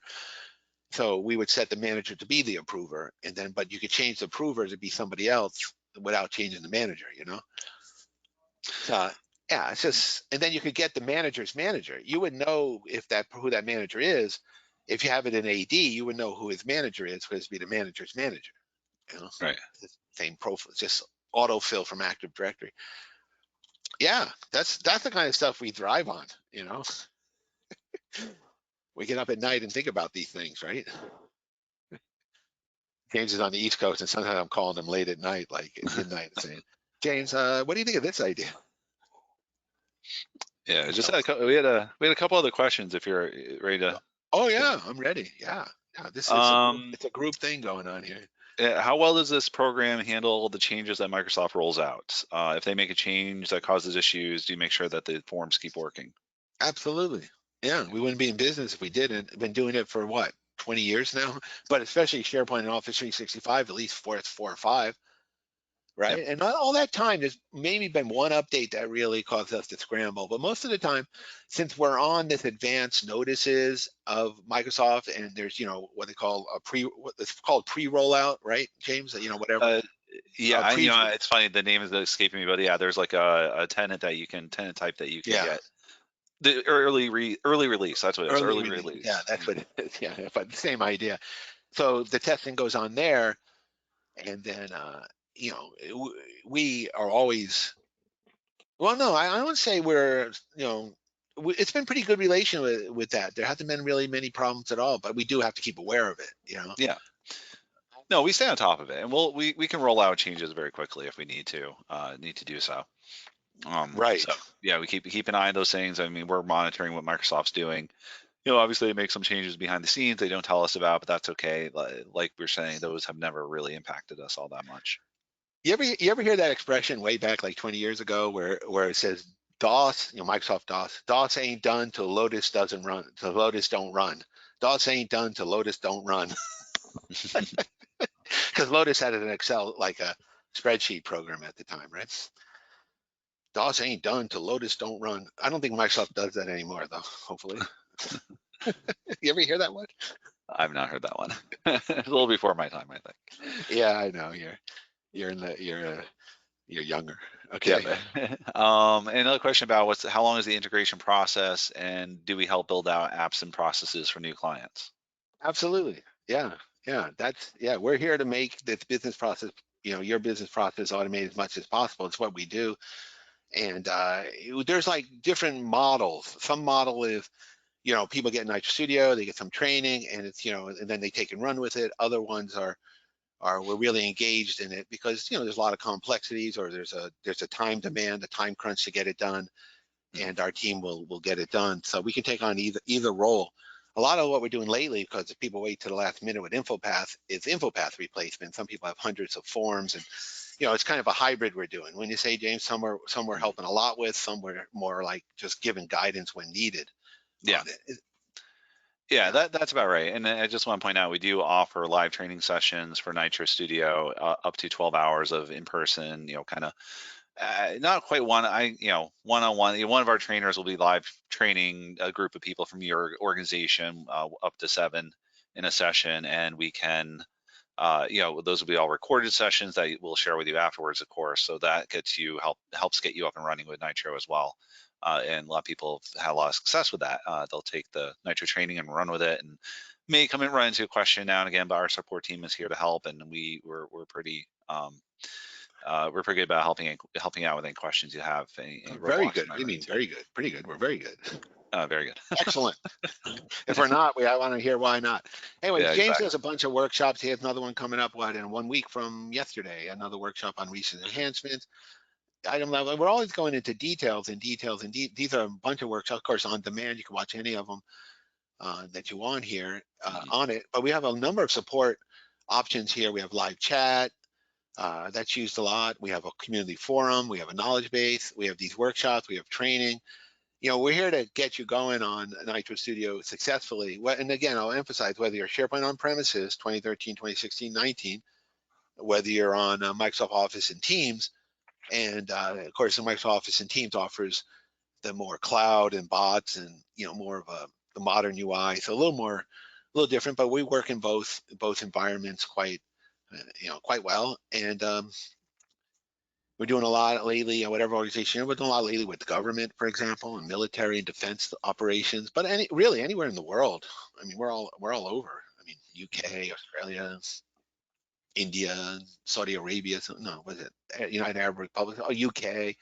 So we would set the manager to be the approver, but you could change the approver to be somebody else without changing the manager. Yeah, it's just, and then you could get the manager's manager. You would know who that manager is. If you have it in AD, you would know who his manager is, because it'd be the manager's manager. Right. Same profile, just autofill from Active Directory. Yeah, that's the kind of stuff we thrive on. We get up at night and think about these things, right? James is on the East Coast, and sometimes I'm calling him late at night, like at midnight, saying, James, what do you think of this idea? Yeah, we had a couple other questions if you're ready to. Oh yeah, I'm ready. Yeah, this is it's a group thing going on here. How well does this program handle the changes that Microsoft rolls out? If they make a change that causes issues, do you make sure that the forms keep working? Absolutely. Yeah, we wouldn't be in business if we didn't. Been doing it for what, 20 years now? But especially SharePoint and Office 365, at least four or five, right? Yep. And not all that time, there's maybe been one update that really caused us to scramble. But most of the time, since we're on this advanced notices of Microsoft, and there's, what they call it's called pre-rollout, right, James? Whatever. Yeah, it's funny, the name is escaping me, but yeah, there's like a tenant type that you can get. The early release, that's what it is. Early release. Yeah, that's what it is. Yeah, but same idea. So the testing goes on there, and then we are always, well, no, I wouldn't say we're, it's been pretty good relation with that. There hasn't been really many problems at all, but we do have to keep aware of it. Yeah. No, we stay on top of it, and we can roll out changes very quickly if we need to do so. Right. So yeah, we keep an eye on those things. I mean, we're monitoring what Microsoft's doing. Obviously they make some changes behind the scenes they don't tell us about, but that's okay. Like we're saying, those have never really impacted us all that much. You ever hear that expression way back like 20 years ago where it says DOS, Microsoft DOS ain't done till Lotus doesn't run, till Lotus don't run. DOS ain't done till Lotus don't run. Because Lotus had an Excel, like a spreadsheet program at the time, right? DOS ain't done till Lotus don't run. I don't think Microsoft does that anymore, though, hopefully. You ever hear that one? I've not heard that one. It's a little before my time, I think. Yeah, I know. You're younger. Okay. Yeah. Another question about how long is the integration process, and do we help build out apps and processes for new clients? Absolutely. Yeah. We're here to make this business process, your business process automated as much as possible. It's what we do. And there's like different models. Some model is, you know, people get Nitro Studio, they get some training, and it's, you know, and then they take and run with it. Other ones are we're really engaged in it because, you know, there's a lot of complexities, or there's a time demand, a time crunch to get it done, and our team will get it done. So we can take on either role. A lot of what we're doing lately, because if people wait to the last minute with InfoPath, is InfoPath replacement. Some people have hundreds of forms, and you know, it's kind of a hybrid we're doing. When you say, James, some we're helping a lot with, some we're more like just giving guidance when needed. Yeah. On it. Yeah, that's about right. And I just want to point out, we do offer live training sessions for Nitro Studio, up to 12 hours of in-person, you know, kind of not quite one-on-one. One of our trainers will be live training a group of people from your organization, up to 7 in a session, and we can, you know, those will be all recorded sessions that we'll share with you afterwards, of course. So that helps get you up and running with Nitro as well. And a lot of people have had a lot of success with that. They'll take the Nitro training and run with it, and may come and run into a question now and again, but our support team is here to help, and we're pretty good about helping out with any questions you have. Any Very roadblocks good. you might We run mean into. very good. Pretty good. We're very good. Very good. Excellent. If we're not, I want to hear why not. Anyways, Yeah, James exactly. does a bunch of workshops. He has another one coming up, in 1 week from yesterday, another workshop on recent enhancements. Item level, we're always going into details and details, and these are a bunch of workshops, of course, on demand. You can watch any of them that you want here on it. But we have a number of support options here. We have live chat. That's used a lot. We have a community forum. We have a knowledge base. We have these workshops. We have training. You know, we're here to get you going on Nitro Studio successfully. And again, I'll emphasize, whether you're SharePoint on premises, 2013, 2016, 19, whether you're on Microsoft Office and Teams, and of course, the Microsoft Office and Teams offers the more cloud and bots, and you know, more of the modern UI, so a little different. But we work in both environments quite well, and we're doing a lot lately, whatever organization, we're doing a lot lately with the government, for example, and military and defense operations, but really anywhere in the world. I mean, we're all over. I mean, UK, Australia, India, Saudi Arabia, no, was it United Arab Republic, UK,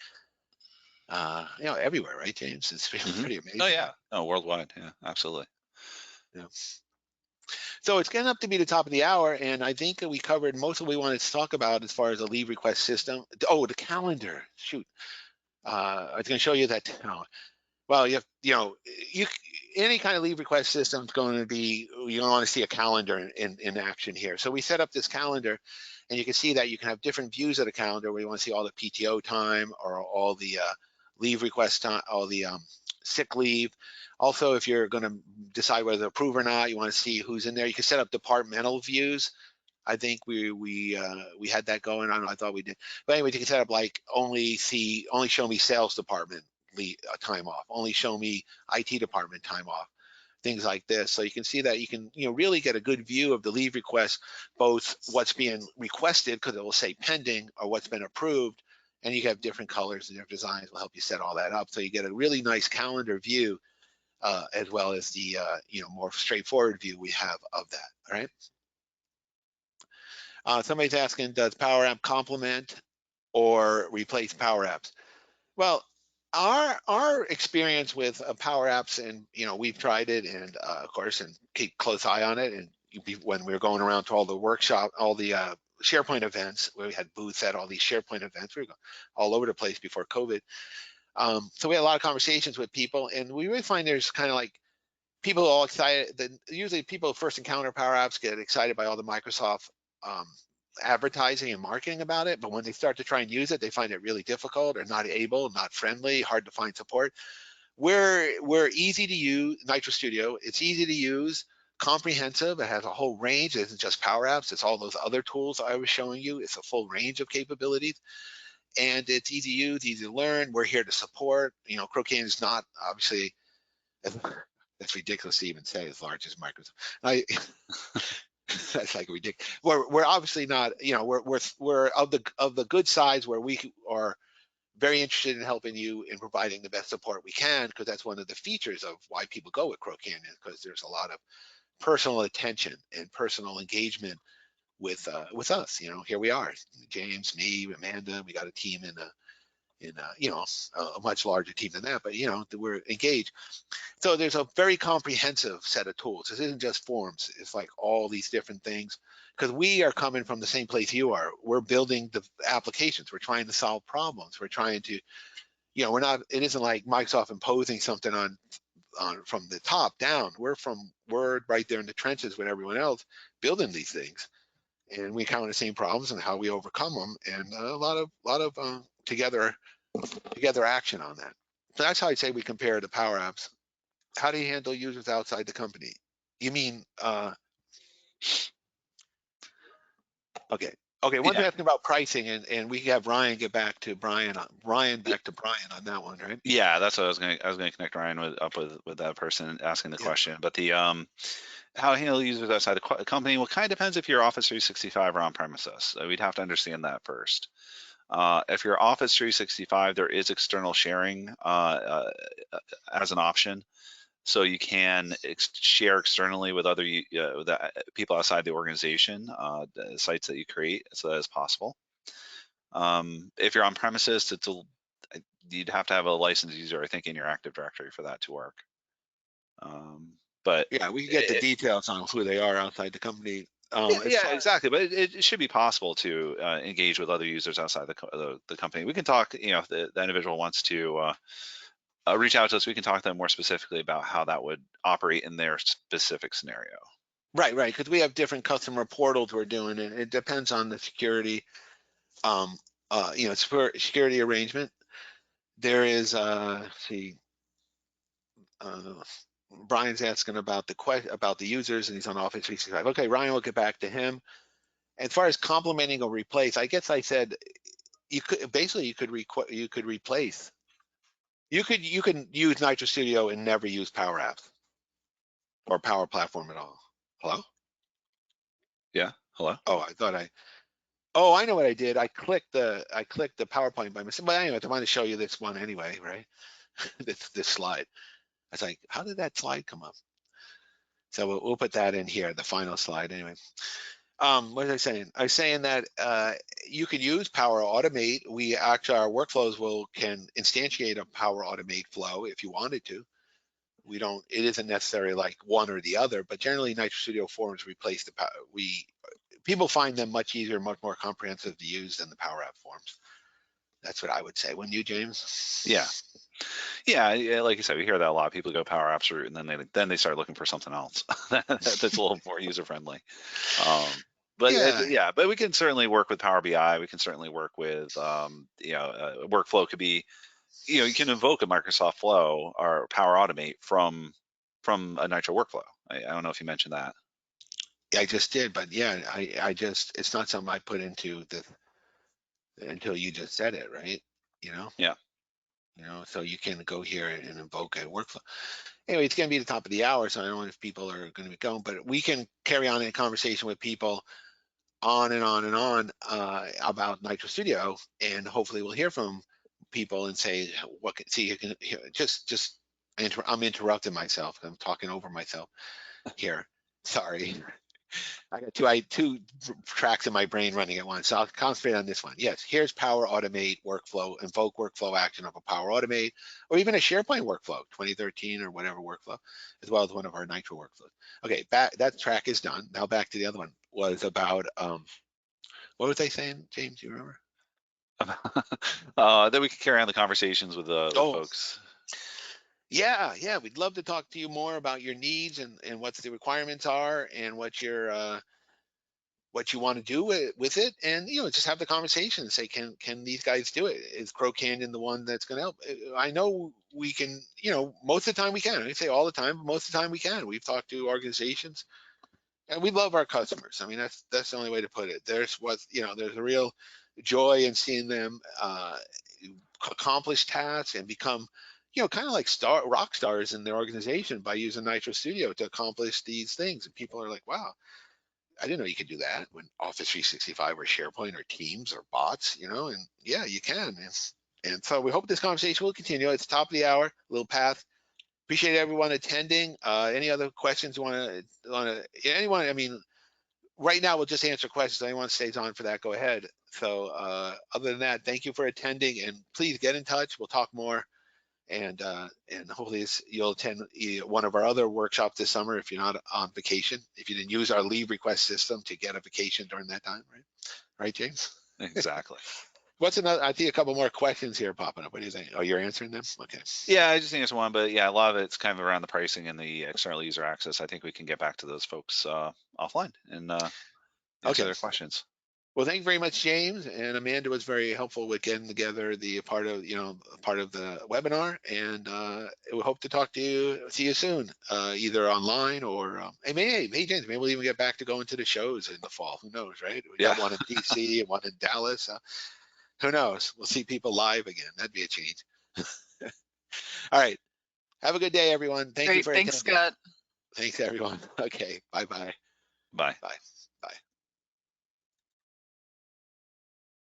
you know, everywhere, right, James? It's pretty Oh amazing. yeah, no, worldwide. Yeah, absolutely. Yeah. So it's getting up to be the top of the hour, and I think we covered most of what we wanted to talk about as far as the leave request system. Oh, the calendar. Shoot. I was going to show you that. Well, you any kind of leave request system is going to be, you don't want to see a calendar in action here. So we set up this calendar, and you can see that you can have different views of the calendar where you want to see all the PTO time, or all the leave request time, all the sick leave. Also, if you're going to decide whether to approve or not, you want to see who's in there. You can set up departmental views. I think we had that going on. I thought we did. But anyway, you can set up like only show me sales department time off, only show me IT department time off, things like this. So you can see that you can really get a good view of the leave request, both what's being requested, because it will say pending, or what's been approved, and you have different colors and different designs will help you set all that up. So you get a really nice calendar view, as well as the more straightforward view we have of that. All right. Somebody's asking, does Poweramp complement or replace Powerapps? Well, our experience with Powerapps, and we've tried it, and of course, and keep close eye on it. And when we were going around to all the all the SharePoint events, where we had booths at all these SharePoint events, we were all over the place before COVID. So we had a lot of conversations with people, and we really find there's kind of like people all excited. Usually people who first encounter Powerapps get excited by all the Microsoft advertising and marketing about it, but when they start to try and use it, they find it really difficult, or not able, not friendly, hard to find support. We're easy to use. Nitro Studio, it's easy to use, comprehensive. It has a whole range. It isn't just Powerapps. It's all those other tools I was showing you. It's a full range of capabilities, and it's easy to use, easy to learn. We're here to support. Croquet is not obviously. That's ridiculous to even say as large as Microsoft. That's like ridiculous. We're obviously not, we're of the good size, where we are very interested in helping you in providing the best support we can, because that's one of the features of why people go with Crow Canyon, because there's a lot of personal attention and personal engagement with us. Here we are, James, me, Amanda. We got a team you know, a much larger team than that, but you know, we're engaged. So there's a very comprehensive set of tools. This isn't just forms. It's like all these different things, because we are coming from the same place you are. We're building the applications. We're trying to solve problems. We're trying to, you know, we're not, it isn't like Microsoft imposing something on from the top down. We're right there in the trenches with everyone else building these things, and we encounter the same problems and how we overcome them, and a lot of together action on that. So that's how I'd say we compare to Powerapps. How do you handle users outside the company? You mean, okay. Okay, one's Yeah. asking about pricing, and we have Ryan get back to Brian, back to Brian on that one, right? Yeah, that's what I was gonna connect Ryan with that person asking the Yeah. question. But the how to handle users outside the company, well, kind of depends if you're Office 365 or on premises. So we'd have to understand that first. If you're Office 365, there is external sharing as an option. So you can share externally with other with people outside the organization, the sites that you create, so that is possible. If you're on premises, you'd have to have a licensed user, I think, in your Active Directory for that to work. But Yeah, we can get the details on who they are outside the company. As yeah, far exactly. But it should be possible to engage with other users outside the company. We can talk, you know, if the individual wants to reach out to us, we can talk to them more specifically about how that would operate in their specific scenario. right, because we have different customer portals we're doing, and it depends on the security, you know, security arrangement. There is, let's see, Brian's asking about the users, and he's on Office 365. Okay, Ryan, we'll get back to him. As far as complementing or replace, I guess I said you could basically you could replace. You can use Nitro Studio and never use Power Apps or Power Platform at all. Hello? Yeah. Hello. Oh, I thought I. Oh, I know what I did. I clicked the PowerPoint by mistake. But anyway, I wanted to show you this one anyway, right? this slide. I was like, how did that slide come up? So we'll put that in here, the final slide anyway. What was I saying? I was saying that you could use Power Automate. We actually, our workflows can instantiate a Power Automate flow if you wanted to. We don't, it isn't necessarily like one or the other, but generally Nitro Studio Forms replace people find them much easier, much more comprehensive to use than the Power App forms. That's what I would say. Wouldn't you, James? Yeah. Yeah, like you said, we hear that a lot. People go Powerapps route, and then they start looking for something else that's a little more user friendly. Yeah. But we can certainly work with Power BI. We can certainly work with workflow could be, you know, you can invoke a Microsoft Flow or Power Automate from a Nitro workflow. I don't know if you mentioned that. I just did, but yeah, it's not something I put into the until you just said it, right? You know, Yeah. so you can go here and invoke a workflow. Anyway, it's going to be the top of the hour, so I don't know if people are going to be going, but we can carry on a conversation with people on and on and on about Nitro Studio, and hopefully we'll hear from people and say what can see you can just I'm interrupting myself. I'm talking over myself here. Sorry. I got two tracks in my brain running at once, so I'll concentrate on this one. Yes, here's Power Automate workflow, invoke workflow action of a Power Automate, or even a SharePoint workflow, 2013 or whatever workflow, as well as one of our Nitro workflows. Okay, that track is done. Now back to the other one. Was about what was I saying, James? You remember? Then we can carry on the conversations with the Oh, folks. yeah, we'd love to talk to you more about your needs and what the requirements are and what you want to do with it, and just have the conversation and say, can these guys do it? Is Crow Canyon the one that's going to help? I know we can, most of the time we can. I say all the time, but most of the time we can. We've talked to organizations, and we love our customers. I mean, that's the only way to put it. There's a real joy in seeing them accomplish tasks and become kind of like rock stars in their organization by using Nitro Studio to accomplish these things. And people are like, wow, I didn't know you could do that when Office 365 or SharePoint or Teams or bots, and yeah, you can. And so we hope this conversation will continue. It's top of the hour, little path. Appreciate everyone attending. Any other questions you want to, anyone, I mean, right now we'll just answer questions. Anyone stays on for that, go ahead. So other than that, thank you for attending, and please get in touch. We'll talk more. And hopefully you'll attend one of our other workshops this summer if you're not on vacation, if you didn't use our leave request system to get a vacation during that time, right, James? Exactly. What's another? I see a couple more questions here popping up. What do you think? Oh, you're answering them? Okay. Yeah, I just think it's one, but yeah, a lot of it's kind of around the pricing and the external user access. I think we can get back to those folks offline and answer Okay. their questions. Well, thank you very much, James. And Amanda was very helpful with getting together the part of the webinar. And we hope to see you soon, either online or hey, James, maybe we'll even get back to going to the shows in the fall. Who knows, right? We got one in DC and one in Dallas. Who knows? We'll see people live again. That'd be a change. All right. Have a good day, everyone. Thank you Great. for Thanks, attending. Scott. Thanks, everyone. Okay. Bye-bye. Bye. Bye.